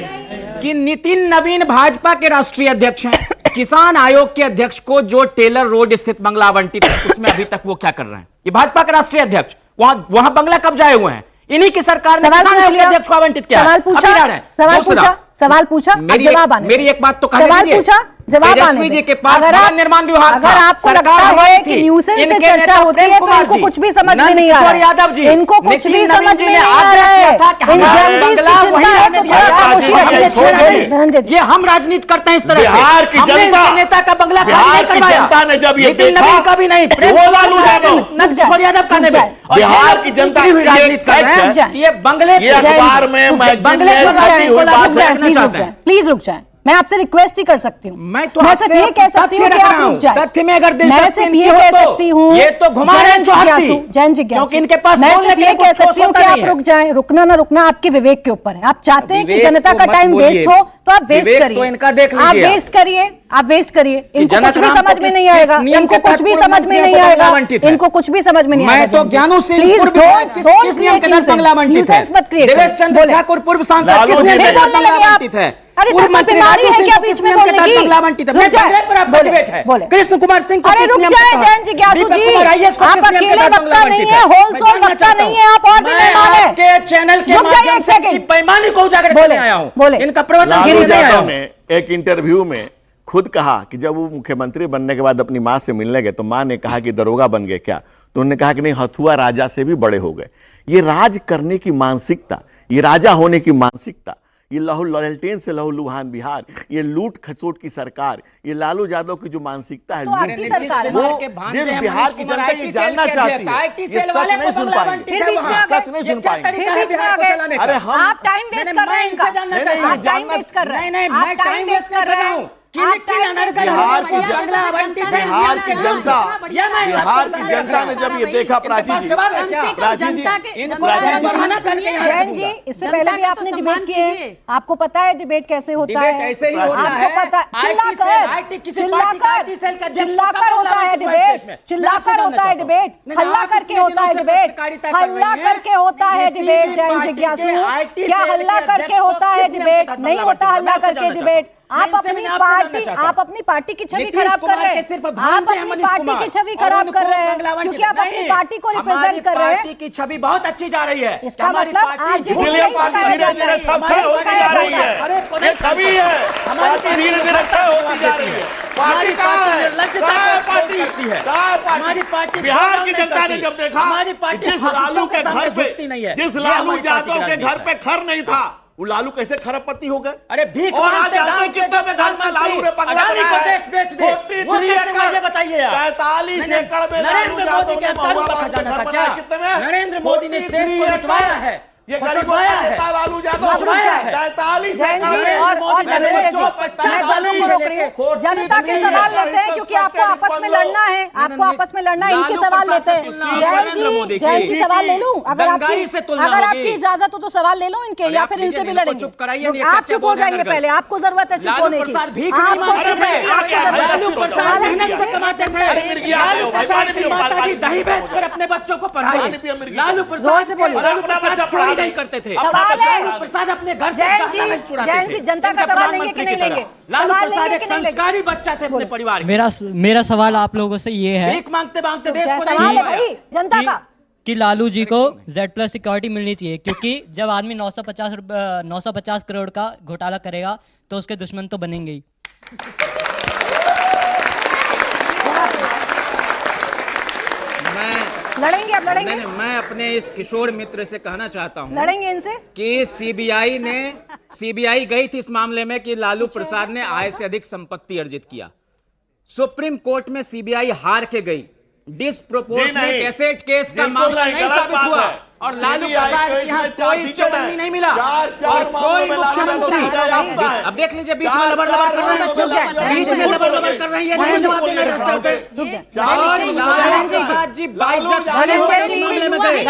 कि नितिन नवीन भाजपा के राष्ट्रीय अध्यक्ष हैं, किसान आयोग के अध्यक्ष को जो टेलर रोड स्थित बंगला आवंटित है, उसमें अभी तक वो क्या कर रहे हैं? ये भाजपा के राष्ट्रीय अध्यक्ष वहां बंगला कब जाए हुए हैं? इन्हीं की सरकार ने किसान आयोग के अध्यक्ष को आवंटित किया। सवाल पूछा, जवाब आने। मेरी एक बात तो सवाल पूछा, जवाब आने। जी के पास भवन निर्माण विभाग, अगर आपको लगता है कि न्यूसेंस से चर्चा होती है तो इनको कुछ भी समझ में नहीं आ रहा है, यादव जी, इनको कुछ भी समझ में नहीं आ रहा है। ये हम राजनीति करते हैं इस तरह बिहार की जनता, नेता का बंगला खाली नहीं करवाया, जनता ने जब ये देखा का भी नहीं, लालू किशोर यादव का नहीं, बिहार की जनता राजनीति कर रहे हैं। ये बंगले अखबार में प्लीज रुक जाए, मैं आपसे रिक्वेस्ट ही कर सकती हूँ। मैं सिर्फ ये कह सकती हूँ कि आप रुक जाए। तथ्य में अगर मैं सिर्फ ये कह सकती हूँ, ये तो घुमा रहे हैं जैन जिज्ञासु, क्योंकि इनके पास मैं सिर्फ ये कह सकती हूँ कि आप रुक जाएं। रुकना ना रुकना आपके विवेक के ऊपर है। आप चाहते हैं कि जनता का टाइम वेस्ट हो तो आप वेस्ट करिए, तो इनका देख आप वेस्ट करिए, आप वेस्ट करिए, इनको जनक कुछ भी राम समझ को में किस- नहीं किस आएगा, नियम इनको के कुछ तहत भी पूर्व समझ में मंत्रियों नहीं को बंगला आएगा, आवंटित है? इनको कुछ भी समझ में नहीं मैं आएगा। तो ज्ञानू सिंह प्लीज पूर्व विधायक डोंट किस नियम के तहत बंगला आवंटित है? मत क्रिएट देवेश चंद्र ठाकुर पूर्व सांसद लालू किस जी नियम के ने- तहत बंगला बोलने लगे आप। आवंटित है? अरे पूर्व सर, मंत्री बीमारी राजू है सिंह क्या को बीच किस में नियम के बोलने तहत की? बंगला आवंटित है? रुक मैं जाए, बंगले पर आपका बोले, डिबेट है। बोले। कृष्ण कुमार सिंह को अरे किस रुक नियम के जाए तहत? जैन जिज्ञासु दीपक जी, कुमार IAS को आप किस नियम के अकेले तहत वक्ता बंगला नहीं आवंटित है, है? होल मैं सोल जानना वक्ता चाहता नहीं हूं। है, आप और भी मैं मेहमान है। आपके चैनल के रुक जाइए माध्यम एक से सेकंड। इनकी बेईमानी को उजागर बोले, करने आया हूं। बोले। इनका प्रवचन लालू गिरने आया यादव हूं। ने एक इंटरव्यू में खुद कहा कि जब वो मुख्यमंत्री बनने के बाद अपनी मां से मिलने गए तो मां ने कहा कि दरोगा बन गए क्या, तो उन्होंने कहा कि नहीं, हथुआ राजा से भी बड़े हो गए। ये राज करने की मानसिकता, ये राजा होने की मानसिकता, ये लहू लहलटेन से लहू लुहान बिहार, ये लूट खसोट की सरकार, ये लालू यादव की जो मानसिकता है, तो आपकी सरकार है। वो कुमार के भांजे जिन हैं, बिहार मनीष की कुमार जनता ये IT जानना सेल के चाहती अध्यक्ष, है, IT ये सेल सच वाले नहीं को सुन बंगला पाएंगे, आवंटित फिर है बीच में वहां। आ गए। सच नहीं ये सुन क्या पाएंगे। तरीका फिर है बीच में बिहार आ को गए। चलाने का? अरे हम आप टाइम वेस्ट कर रहे हैं इनका, जानना नहीं, चाहता हूं। आप टाइम जानना- वेस्ट कर रहे हैं, नहीं, आप मैं टाइम वेस्ट कर रहे हैं, किन आप किन टाइम अनर्गल वेस्ट कर रहे बिहार हैं। की जनता, बंगला आवंटित है। बिहार की जनता, बढ़िया मैं बिहार की जनता ने जब ये देखा, प्राची जी, जवाब है कम क्या? से कम राजीव जी, जनता के इनको जनता का राजीव जी सम्मान मना करके सुनिए। यहाँ जैन जी, इससे जनता पहले भी का तो आपने सम्मान डिबेट किए हैं, कीजिए। आपको पता है डिबेट कैसे होता डिबेट है? ऐसे ही होता आपको है। पता IT चिल्लाकर सेल, किसी पार्टी का IT सेल का अध्यक्ष चिल्लाकर कब होता है बंगला आवंटित हुआ इस देश में? डिबेट, चिल्लाकर मैं आपसे होता है जानना डिबेट, चाहता हूं। हल्ला आप करके इतने होता है दिनों से डिबेट, पत्रकारिता कर हल्ला रही हैं। करके होता है किसी डिबेट। भी जैन पार्टी जिज्ञासु, के IT क्या सेल के हल्ला करके अध्यक्ष को होता है किस नियम के डिबेट? तहत नहीं बंगला होता आवंटित हल्ला है? मैं आपसे करके जानना डिबेट। चाहता हूं। आप इनसे अपनी मैंने आपसे जानना पार्टी, चाहता हूं। आप अपनी पार्टी की छवि नीतीश खराब कर कुमार रहे के सिर्फ हैं, आप भांजे हैं अपनी मनीष पार्टी कुमार, की छवि और खराब उनको कर रहे बंगला हैं, आवंटित क्योंकि आप अपनी नहीं। पार्टी को हमारी रिप्रेजेंट कर रहे हैं। पार्टी की छवि बहुत अच्छी जा रही है। इसका हमारी मतलब पार्टी आरजेडी जिसलिए नहीं पार्टी बताया धीरे जाता धीरे है। छाप होती जा रही है, ये छवि है, पार्टी धीरे धीरे छाप होती जा रही है। पार्टी कहाँ है? कहाँ है पार्टी? कहाँ है हमारी पार्टी? पार्टी बिहार की जनता ने जब देखा हमारी पार्टी जिस लालू के घर झुकती नहीं पे, है। जिस ये लालू हमारी पार्टी यादव की के घर राजनीति पे खर नहीं था, वो लालू कैसे खरबपति हो गए? अरे भीख और आज मांगते जानते गांव हैं के कितने में घर में लालू ने बंगला अडानी को बनाया देश बेच दे। है? वो 43 कैसे मुझे बताइए आप? 43 नहीं, एकड़ में लालू नरेंद्र यादव मोदी ने के महुआ दारू का बाग में खजाना घर था बनाया, क्या? कितने में? नरेंद्र मोदी ने इस देश 43 को एकड़। लुटवाया है, ये गरीबों का लुटवाया है। नेता लालू यादव लुटवाया है। 43 जैन एकड़ जी में और मेरे नरेंद्र बच्चों जी, पर मैं दोनों को रोक रही हूँ। जनता के सवाल लेते हैं क्योंकि आपको आपस में लड़ना है, आपको आपस में लड़ना है, इनके सवाल लेते हैं। जैन जी सवाल ले लूं? अगर आपकी इजाजत हो तो सवाल ले लो इनके, या फिर इनसे भी लड़ेंगे। आप चुप हो जाइए पहले, आपको जरूरत है चुप होने की। आपको चुप है, लालू प्रसाद मेहनत से कमाते थे। लालू प्रसाद की माताजी दही बेचकर अपने बच्चों को पढ़ाई। लालू जोर प्रसाद से बोलिए। लालू प्रसाद चोरी नहीं करते थे। सवाल है। लालू प्रसाद अपने घर से जैन गहना जी, नहीं चुराते जैन थे। जी, जनता का इनका सवाल लेंगे कि प्रधानमंत्री नहीं की तरह। लेंगे? लालू सवाल प्रसाद लेंगे एक कि नहीं लेंगे? संस्कारी बच्चा थे अपने परिवार के। मेरा सवाल आप लोगों से ये है भीख मांगते मांगते देश को सवाल नहीं है जिताया। भाई जनता का। कि लालू जी को Z+ सिक्योरिटी मिलनी चाहिए, क्योंकि जब आदमी 950 करोड़ का घोटाला करेगा तो उसके दुश्मन तो बनेंगे ही। लड़ेंगे, अब लड़ेंगे, नहीं, मैं अपने इस किशोर मित्र से कहना चाहता हूँ लड़ेंगे इनसे। कि सीबीआई गई थी इस मामले में कि लालू प्रसाद ने आय से अधिक संपत्ति अर्जित किया। सुप्रीम कोर्ट में सीबीआई हार के गई। डिसप्रोपोर्शनेट एसेट केस का मामला नहीं साबित हुआ और लालू प्रसाद के यहाँ कोई चौबंदी नहीं मिला और कोई मुख्यमंत्री। अब देख लीजिए बीच में लबड़ लबड़ कर रहे हैं, बीच में लबड़ लबड़ कर रहे हैं, ये नहीं जवाब देना चाहते। और लालू प्रसाद जी बाइज्जत मामले में गए।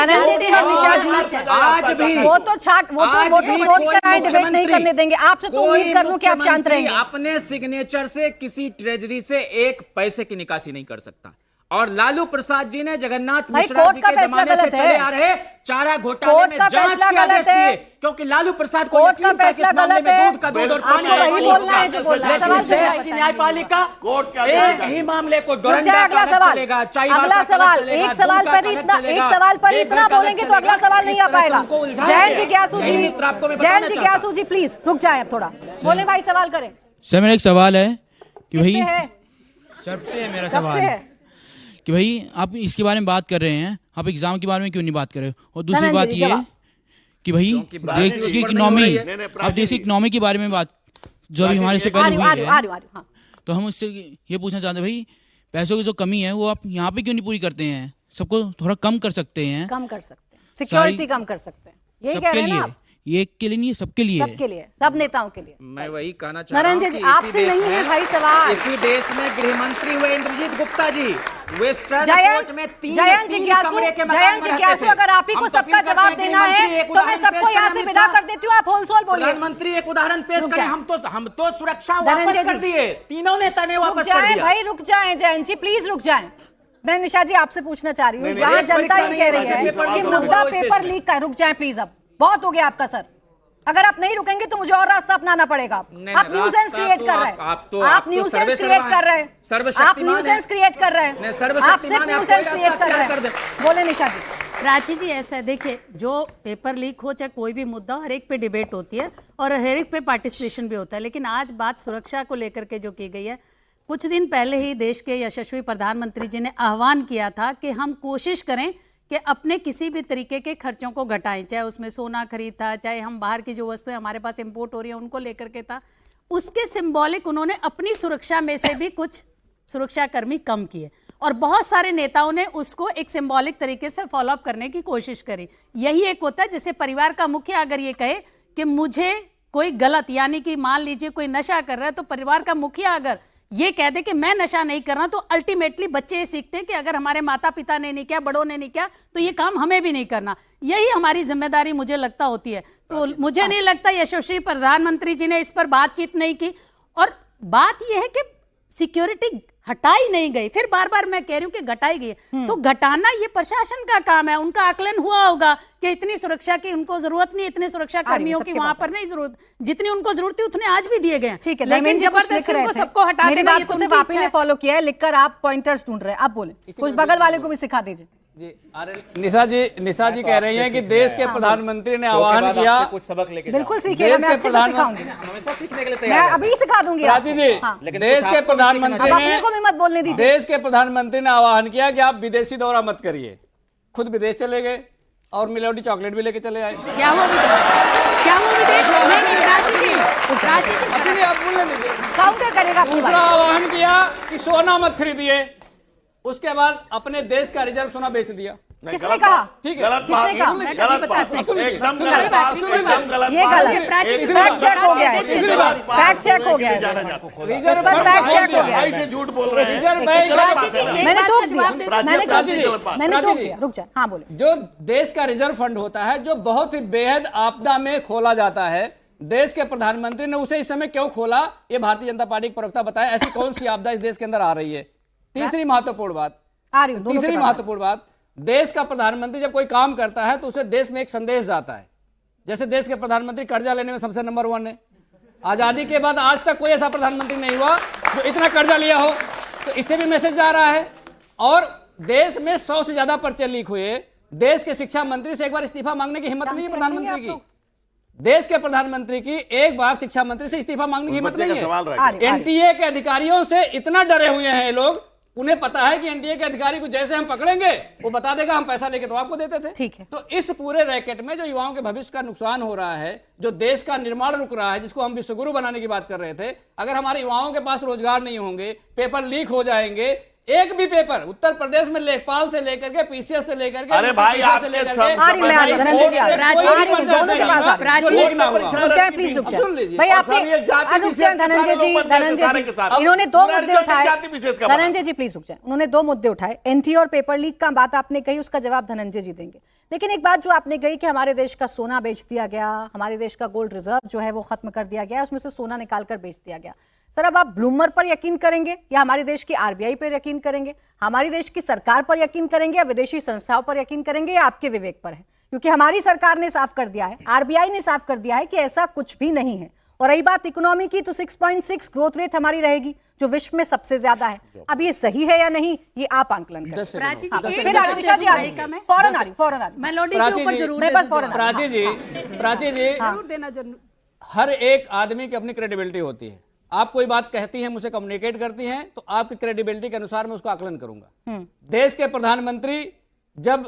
आज भी वो तो सोच कर आए, डिबेट नहीं करने देंगे। आपसे तो उम्मीद कर लूं कि आप शांत रहेंगे। अपने सिग्नेचर से किसी ट्रेजरी से एक पैसे की निकासी नहीं कर सकता। और लालू प्रसाद जी ने जगन्नाथ मिश्रा कोर्ट जी का के फैसला जमाने से गलत है। चले आ रहे चारा घोटाले कोर्ट में का जांच फैसला के आदेश गलत है। दिए, क्योंकि लालू प्रसाद को कोर्ट का यकीन था कि इस फैसला मामले गलत में है। दूध का दूध और पानी आपको का वही पानी। बोलना है जो बोलना है। लेकिन सवाल इस देश बताइए। की न्यायपालिका कोर्ट क्या एक ही मामले को डोरंडा अगला का सवाल, चलेगा, चाइवास अगला का सवाल, चलेगा, एक सवाल दूध का पर कागज इतना, चलेगा, एक सवाल पर देवघर इतना का बोलेंगे तो चलेगा। अगला सवाल नहीं इस आ तरह से पाएगा। हमको उलझाया जैन गया। जिज्ञासु जी, यही मित्र आपको मैं बताना जैन चाहता जिज्ञासु जी प्लीज रुक जाए अब थोड़ा। बोले भाई सवाल करें। सर मेरा एक सवाल है कि भाई किससे है? सबसे है मेरा सबसे सवाल है। कि भाई आप इसके बारे में बात कर रहे हैं, आप एग्जाम के बारे में क्यों नहीं बात कर रहे हो? और दूसरी धनंजय बात जी, ये जवाब। कि भाई देश की इकोनॉमी, आप देश की इकोनॉमी के बारे में बात जो अभी हमारे से आ पहले रही हूँ, हुई आ रही हूँ, आ है, रही हूँ, आ रही हूँ, हाँ। तो हम उससे ये पूछना चाहते हैं भाई पैसों की जो कमी है वो आप यहाँ पे क्यों नहीं पूरी करते हैं? सबको थोड़ा कम कर सकते हैं, कम कर सकते हैं, सिक्योरिटी कम कर सकते हैं, यही कह सबके रहे हैं ना लिए। आप? ये एक के लिए नहीं है, सबके लिए है। सबके लिए, सब नेताओं के लिए। मैं वही कहना चाह रहा हूं नरेंद्र कि जी इसी आपसे देश नहीं है में- भाई सवाल। इसी देश में गृह मंत्री हुए इंद्रजीत गुप्ता जी वेस्टर्न जयंत कोर्ट में तीन जिज्ञासु कमरे के मकान जयंत में रहते जिज्ञासु थे। अगर आप ही को हम तो सबका अपील जवाब करते हैं देना कि है मंत्री एक तो मैं उदाहरण सबको पेश यहाँ करें से अमित विदा शाह। कर देती हूँ, आप होलसोल बोलिए। प्रधानमंत्री एक उदाहरण पेश रुक करें, जाए। हम तो सुरक्षा धनंजय वापस कर जी। दिए, तीनों नेता ने रुक वापस कर जाए दिया। भाई, रुक जाए जयंत जी, प्लीज रुक जाए। मैं निशा जी आपसे पूछना चाह रही हूँ, नहीं, यहाँ एक जनता परीक्षा ये नहीं कह है, रही है पेपर कि लीक मुद्दा हो गया इस पेपर देश में। लीक का। रुक जाए प्लीज, अब बहुत हो गया आपका सर। अगर आप नहीं रुकेंगे तो मुझे और रास्ता अपनाना पड़ेगा। आप न्यूसेंस क्रिएट कर रहे हैं, आप न्यूसेंस क्रिएट कर रहे हैं, आप न्यूसेंस क्रिएट कर रहे हैं, आप सिर्फ न्यूसेंस क्रिएट कर रहे हैं। बोले निशा जी। प्राची जी ऐसा है, देखिए जो पेपर लीक हो चाहे कोई भी मुद्दा हो, हर एक पे डिबेट होती है और हर एक पे पार्टिसिपेशन भी होता है, लेकिन आज बात सुरक्षा को लेकर के जो की गई है, कुछ दिन पहले ही देश के यशस्वी प्रधानमंत्री जी ने आह्वान किया था कि हम कोशिश करें कि अपने किसी भी तरीके के खर्चों को घटाएं, चाहे उसमें सोना खरीद था, चाहे हम बाहर की जो वस्तुएं हमारे पास इंपोर्ट हो रही हैं उनको लेकर के था। उसके सिंबॉलिक उन्होंने अपनी सुरक्षा में से भी कुछ सुरक्षाकर्मी कम किए और बहुत सारे नेताओं ने उसको एक सिंबॉलिक तरीके से फॉलो अप करने की कोशिश करी। यही एक होता है, जैसे परिवार का मुखिया अगर ये कहे कि मुझे कोई गलत, यानी कि मान लीजिए कोई नशा कर रहा है, तो परिवार का मुखिया अगर ये कह दे कि मैं नशा नहीं कर रहा, तो अल्टीमेटली बच्चे ये सीखते हैं कि अगर हमारे माता पिता ने नहीं किया, बड़ों ने नहीं किया, तो ये काम हमें भी नहीं करना। यही हमारी जिम्मेदारी मुझे लगता होती है। तो मुझे नहीं लगता यशस्वी प्रधानमंत्री जी ने इस पर बातचीत नहीं की। और बात यह है कि सिक्योरिटी हटाई नहीं गई, फिर बार बार मैं कह रही हूँ कि घटाई गई, तो घटाना ये प्रशासन का काम है। उनका आकलन हुआ होगा कि इतनी सुरक्षा की उनको जरूरत नहीं, इतने सुरक्षा कर्मियों की वहां पर नहीं जरूरत, जितनी उनको जरूरत थी उतने आज भी दिए गए। ठीक है, लेकिन जबरदस्ती उनको सबको हटा मेरी देना, बात ये को तो सिर्फ उनकी आप ही इच्छा ने है। फॉलो किया है, लिखकर आप पॉइंटर्स ढूंढ रहे हैं। आप बोले, कुछ बगल वाले को भी सिखा दीजिए। जी निशा जी कह रही हैं कि देश के प्रधानमंत्री ने आह्वान किया, कुछ सबक लेके बिल्कुल सीखिएगा, मैं अच्छे से सिखाऊंगी, हमेशा सीखने के लिए मैं तैयार हैं। अभी सिखा दूंगी प्राची आपको। जी हाँ। देश के प्रधानमंत्री अब अपने को भी मत बोलने ने दीजिए। देश के प्रधानमंत्री ने आह्वान किया कि आप विदेशी दौरा मत करिए, खुद विदेश चले गए और मिलोडी चॉकलेट भी लेके चले आए। क्या वो विदेश नहीं, प्राची जी आप बोलने दीजिए। काउंटर करेगा अपनी दूसरा बात। आह्वान किया कि सोना मत खरीदिए, उसके बाद अपने देश का रिजर्व सोना बेच दिया। किसने कहा? ठीक है, गलत बात, किसने कहा? गलत बात, एकदम गलत बात, एकदम गलत ये बात। गलत प्राची जी, फैक्ट चेक हो गया है, तीसरी बात। फैक्ट चेक हो गया है, रिजर्व पर फैक्ट चेक हो गया भाई है। से झूठ बोल रहे हैं। रिजर्व बैंक प्राची जी, एक मैंने बात टोक का दिया, जवाब दे दो। मैंने टोक प्राची जी, दिया, मैंने प्राची टोक जी। दिया। रुक जाए, हाँ बोले। जो देश का रिजर्व फंड होता है, जो बहुत ही बेहद आपदा में खोला जाता है, देश के प्रधानमंत्री ने उसे इस समय क्यों खोला, ये भारतीय जनता पार्टी के प्रवक्ता बताया। ऐसी कौन सी आपदा इस देश के अंदर आ रही है? तीसरी महत्वपूर्ण बात, आ रही हूँ, दोनों तीसरी के पास। महत्वपूर्ण बात, देश का प्रधानमंत्री जब कोई काम करता है तो उसे देश में एक संदेश जाता है। जैसे देश के प्रधानमंत्री कर्जा लेने में सबसे नंबर 1 है। आजादी के बाद आज तक कोई ऐसा प्रधानमंत्री नहीं हुआ जो इतना कर्जा लिया हो, तो इससे भी मैसेज जा रहा है। और देश में 100 से ज्यादा पर्चे लीक हुए, देश के शिक्षा मंत्री से एक बार इस्तीफा मांगने की हिम्मत नहीं है प्रधानमंत्री की। देश के प्रधानमंत्री की एक बार शिक्षा मंत्री से इस्तीफा मांगने की हिम्मत बच्चे नहीं का सवाल है। रह गया। एनटीए के अधिकारियों से इतना डरे हुए हैं ये लोग, उन्हें पता है कि एनडीए के अधिकारी को जैसे हम पकड़ेंगे वो बता देगा हम पैसा लेके तो आपको देते थे। ठीक है। तो इस पूरे रैकेट में जो युवाओं के भविष्य का नुकसान हो रहा है, जो देश का निर्माण रुक रहा है, जिसको हम विश्वगुरु बनाने की बात कर रहे थे, अगर हमारे युवाओं के पास रोजगार नहीं होंगे, पेपर लीक हो जाएंगे, एक भी पेपर उत्तर प्रदेश में लेखपाल से लेकर के पीसीएस से लेकर के अरे भाई, आपके धनंजय जी आ रहे हैं, दोनों के पास आ रहे हैं। रुक जाए प्लीज, रुक सुन जाए लीजिए। भाई, आपने रुक जाए धनंजय जी, इन्होंने 2 मुद्दे उठाए। धनंजय जी प्लीज रुक जाए, उन्होंने 2 मुद्दे उठाए। एनटीए और पेपर लीक का बात आपने कही, उसका जवाब धनंजय जी देंगे। लेकिन एक बात जो आपने कही कि हमारे देश का सोना बेच दिया गया, हमारे देश का गोल्ड रिजर्व जो है वो खत्म कर दिया गया, उसमें से सोना निकालकर बेच दिया गया। सर, अब आप ब्लूमबर्ग पर यकीन करेंगे या हमारे देश की आरबीआई पर यकीन करेंगे, हमारी देश की सरकार पर यकीन करेंगे या विदेशी संस्थाओं पर यकीन करेंगे, या आपके विवेक पर है? क्योंकि हमारी सरकार ने साफ कर दिया है, आरबीआई ने साफ कर दिया है कि ऐसा कुछ भी नहीं है। और रही बात इकोनॉमी की, तो 6.6 ग्रोथ रेट हमारी रहेगी, जो विश्व में सबसे ज्यादा है। अब ये सही है या नहीं, ये आप आंकलन करें। प्राची हाँ, जी, फिर अनिशा जी आ रही हैं। फौरन आ रही, फौरन आ रही। मेलोडी के ऊपर जरूर मेरे पास फौरन प्राची जी जरूर देना जरूर। हर एक आदमी की अपनी क्रेडिबिलिटी होती है। आप कोई बात कहती हैं, मुझे कम्युनिकेट करती हैं, तो आपकी क्रेडिबिलिटी के अनुसार मैं उसको आकलन करूंगा। देश के प्रधानमंत्री जब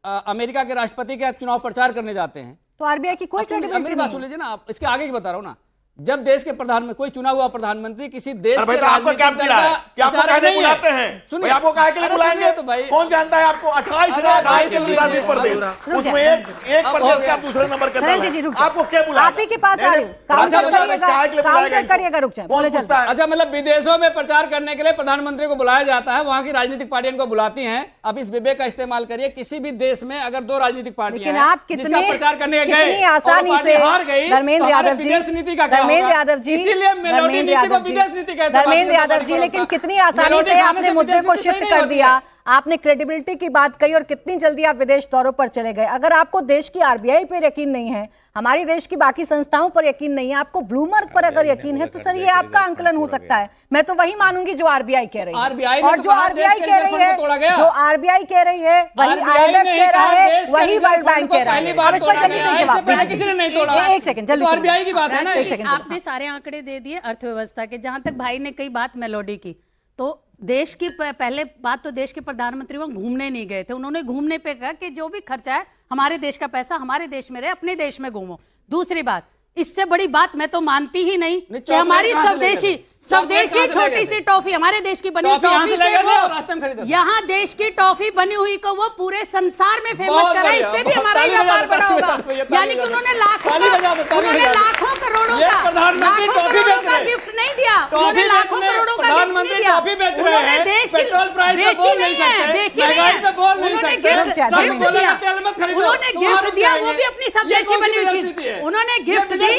अमेरिका के राष्ट्रपति के चुनाव प्रचार करने जाते हैं, तो आरबीआई की कोई मेरी क्रेडिबिलिटी बात सुन नहीं है। लीजिए ना, आप इसके आगे की बता रहा हूं ना। जब देश के प्रधानमंत्री, कोई चुना हुआ प्रधानमंत्री किसी देश अरे भाई के तो आपको क्या राजनीतिक मिला दल है का कि आपको प्रचारक कहने नहीं है। बुलाते हैं? सुनिए, भाई आपको काहे के लिए अरे बुलाएंगे? सुनिए तो भाई, कौन जानता है आपको? 28 अरे भाई के सुनिए, प्रदेश उसमें एक प्रदेश का दूसरे नंबर का सरेल दल जी है। रुक जाइए। आपको क्या बुलाया? आप ही के पास आ रही हूँ, काउंटर करिएगा, रुक जाए, बोले चलते हैं। अच्छा, मतलब विदेशों में प्रचार करने के लिए प्रधानमंत्री को बुलाया जाता है, वहां की राजनीतिक पार्टियां को बुलाती हैं। अब इस विवेक का इस्तेमाल करिए, किसी भी देश में अगर दो राजनीतिक पार्टियां लेकिन हैं आप जिसका प्रचार करने कितनी गए आसानी और पार्टी से हार गई, धर्मेंद्र तो हमारे यादव जी, विदेश नीति का क्या धर्मेंद्र होगा? यादव जी, इसीलिए मेलोडी नीति को विदेश नीति कहते हैं। धर्मेंद्र यादव जी, लेकिन कितनी आसानी से आपने मुद्दे को शिफ्ट कर दिया। आपने क्रेडिबिलिटी की बात कही और कितनी जल्दी आप विदेश दौरों पर चले गए। अगर आपको देश की आरबीआई पर यकीन नहीं है, हमारी देश की बाकी संस्थाओं पर यकीन नहीं है, आपको ब्लूमबर्ग पर अगर यकीन है, तो सर ये आपका आंकलन हो सकता है। मैं तो वही मानूंगी जो आरबीआई कह रही है, और जो आरबीआई कह रही है, जो आरबीआई कह रही है वही IMF कह रहा है, वही वर्ल्ड बैंक कह रहा है। अब इस पर जल्दी से जवाब दीजिए। एक सेकंड, जल्दी आरबीआई की बात है ना। एक सेकंड, आपने सारे आंकड़े दे दिए अर्थव्यवस्था के। जहां तक भाई ने कही बात मेलोडी की, तो देश की पहले बात तो देश के प्रधानमंत्री वहां घूमने नहीं गए थे। उन्होंने घूमने पे कहा कि जो भी खर्चा है हमारे देश का पैसा हमारे देश में रहे, अपने देश में घूमो। दूसरी बात, इससे बड़ी बात मैं तो मानती ही नहीं कि हमारी स्वदेशी छोटी सी टॉफी, हमारे देश की बनी हुई टॉफी से वो यहाँ देश की टॉफी बनी हुई को वो पूरे संसार में फेमस कर रहा है। इससे भी हमारा व्यापार बड़ा होगा। यानी कि उन्होंने लाखों करोड़ों का गिफ्ट नहीं दिया, उन्होंने लाखों करोड़ों का गिफ्ट नहीं दिया। उन्होंने देश की बेची नहीं है, उन्होंने गिफ्ट दिया, वो भी अपनी स्वदेशी बनी हुई चीज। उन्होंने गिफ्ट दी,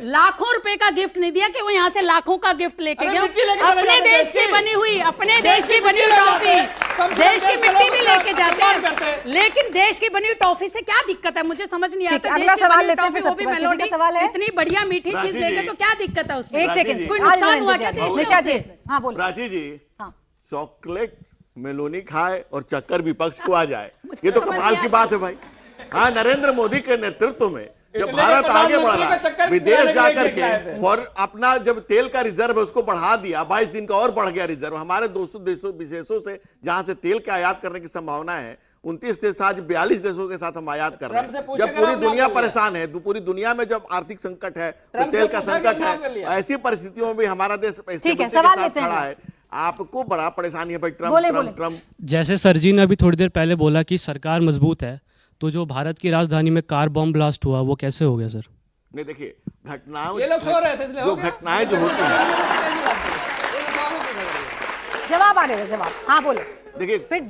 लाखों रुपए का गिफ्ट नहीं दिया कि वो यहाँ से लाखों का गिफ्ट लेके गया। अपने देश की बनी हुई टॉफी, देश की मिट्टी भी लेके जाते हैं, लेकिन देश की बनी हुई टॉफी से क्या दिक्कत है? मुझे समझ नहीं आता। देश की बनी हुई टॉफी, वो भी मेलोडी, इतनी बढ़िया मीठी चीज लेंगे तो क्या दिक्कत है उसमें? एक सेकंड, कोई नुकसान हुआ क्या देश में? हाँ बोलो। प्राची जी, चॉकलेट मेलोनी खाए और चक्कर विपक्ष को आ जाए, ये तो कमाल की बात है भाई। हाँ, नरेंद्र मोदी के नेतृत्व में जब भारत आगे बढ़ रहा है, विदेश जाकर के और अपना जब तेल का रिजर्व है उसको बढ़ा दिया, 22 दिन का और बढ़ गया रिजर्व। हमारे 200 देशों विशेषों से जहां से तेल का आयात करने की संभावना है, 29 देश आज 42 देशों के साथ हम आयात कर रहे हैं। जब पूरी दुनिया परेशान है, पूरी दुनिया में जब आर्थिक संकट है, तो तेल का संकट है, ऐसी परिस्थितियों में भी हमारा देश के साथ खड़ा है। आपको बड़ा परेशानी है भाई। ट्रम्प जैसे सर जी ने अभी थोड़ी देर पहले बोला कि सरकार मजबूत है, तो जो भारत की राजधानी में कार बॉम्ब ब्लास्ट हुआ वो कैसे हो गया सर? नहीं, देखिए घटनाओं, ये लोग सो रहे थे इसलिए जो घटनाएं जो होती हैं, जवाब आ रहे हैं, जवाब। हाँ बोलो। देखिए फिर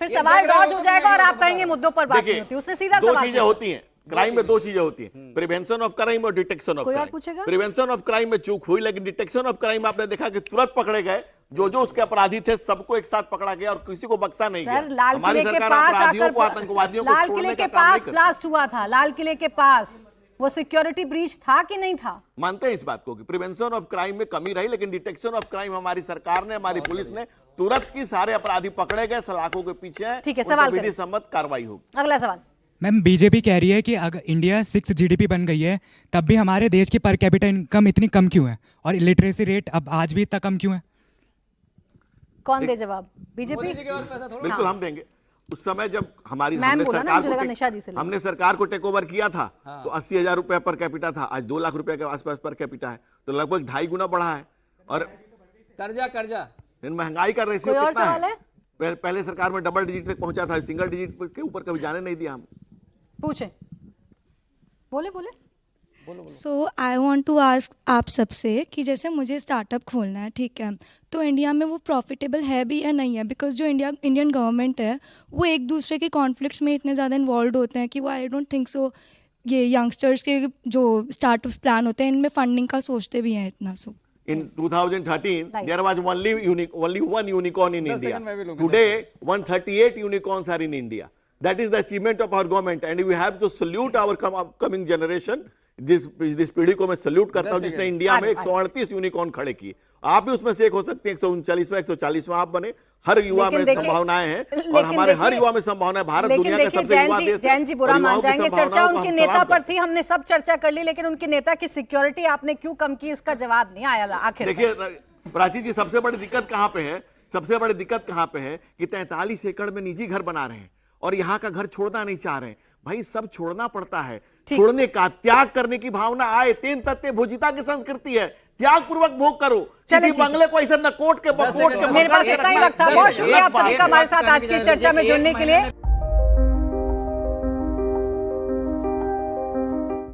सवाल डॉज हो जाएगा और आप कहेंगे मुद्दों पर बात नहीं होती। उसने सीधा दो सवाल चीजें होती हैं क्राइम में, दो चीजें होती हैं, प्रिवेंशन ऑफ क्राइम और डिटेक्शन ऑफ कोई और क्राइम। पूछेगा? प्रिवेंशन ऑफ क्राइम में चूक हुई, लेकिन डिटेक्शन ऑफ क्राइम आपने देखा कि तुरंत पकड़े गए, जो उसके अपराधी थे सबको एक साथ पकड़ा गया और किसी को बख्शा नहीं गया। लाल हमारी किले के सरकार पास अपराधियों को, आकर आतंकवादियों को लाल छोड़ने किले का के काम नहीं पास करती। ब्लास्ट हुआ था, लाल किले के पास वो सिक्योरिटी ब्रीच था कि नहीं था? मानते हैं इस बात को कि प्रिवेंशन ऑफ क्राइम में कमी रही, लेकिन डिटेक्शन ऑफ क्राइम हमारी सरकार ने, हमारी पुलिस ने तुरंत की सारे अपराधी पकड़े गए, सलाखों के पीछे हैं। ठीक है, सवाल विधि सम्मत कार्रवाई होगी। अगला सवाल। मैम, बीजेपी कह रही है कि अगर इंडिया 6 GDP बन गई है, तब भी हमारे देश की पर कैपिटा इनकम इतनी कम क्यों है, और लिटरेसी रेट अब आज भी इतना कम क्यों है? कौन दे जवाब? बीजेपी? बिल्कुल हम देंगे। उस समय जब हमने सरकार को टेक ओवर किया था, तो 80,000 रुपया पर कैपिटा था, आज 2 लाख रुपए के आसपास पर कैपिटा है, तो लगभग 2.5 गुना बढ़ा है। और कर्जा महंगाई का रेशियो कोई और कितना सवाल है? पहले सरकार में डबल डिजिट तक पहुंचा था, सिंगल डिजिट के ऊपर कभी जाने नहीं दिया हम। पूछे, बोले। सो आई वॉन्ट टू आस्क आप सबसे कि जैसे मुझे स्टार्टअप खोलना है, ठीक है, तो इंडिया में वो प्रॉफिटेबल है भी या नहीं है? बिकॉज जो इंडियन गवर्नमेंट है वो एक दूसरे के कॉन्फ्लिक्ट्स में इतने ज़्यादा इन्वॉल्व होते हैं कि वो आई डोंट थिंक सो ये यंगस्टर्स के जो स्टार्टअप्स प्लान होते हैं इनमें फंडिंग का सोचते भी हैं इतना। सो In 2013, there was only one unicorn in India. Today, 138 unicorns are in India. That is the achievement of our government, and we have to salute our upcoming generation. जिस पीढ़ी को मैं सल्यूट करता हूं जिसने इंडिया में 138 यूनिकॉर्न खड़े किए। आप भी उसमें से एक हो सकते हैं, 139वां 140वां आप बने। हर युवा में संभावनाएं हैं और हमारे हर युवा में संभावनाएं। भारत दुनिया का सबसे युवा देश है। जैन जी बुरा मान जाएंगे, चर्चा उनके नेता पर थी, हमने सब चर्चा कर ली, लेकिन उनके नेता की सिक्योरिटी आपने क्यों कम की, इसका जवाब नहीं आया आखिर। देखिए प्राची जी, सबसे बड़ी दिक्कत कहां पे है? सबसे बड़ी दिक्कत कहां पे है कि 43 एकड़ में निजी घर बना रहे हैं और यहां का घर छोड़ना नहीं चाह रहे हैं। भाई सब छोड़ना पड़ता है। छोड़ने का, त्याग करने की भावना आए। तेन तत्ते भोजिता की संस्कृति है, त्याग पूर्वक भोग करो। किसी बंगले को ऐसा नकोट के बकोट के मेरे पास इतना ही वक्त था। बहुत शुक्रिया आप सभी का हमारे साथ आज की चर्चा में जुड़ने के लिए।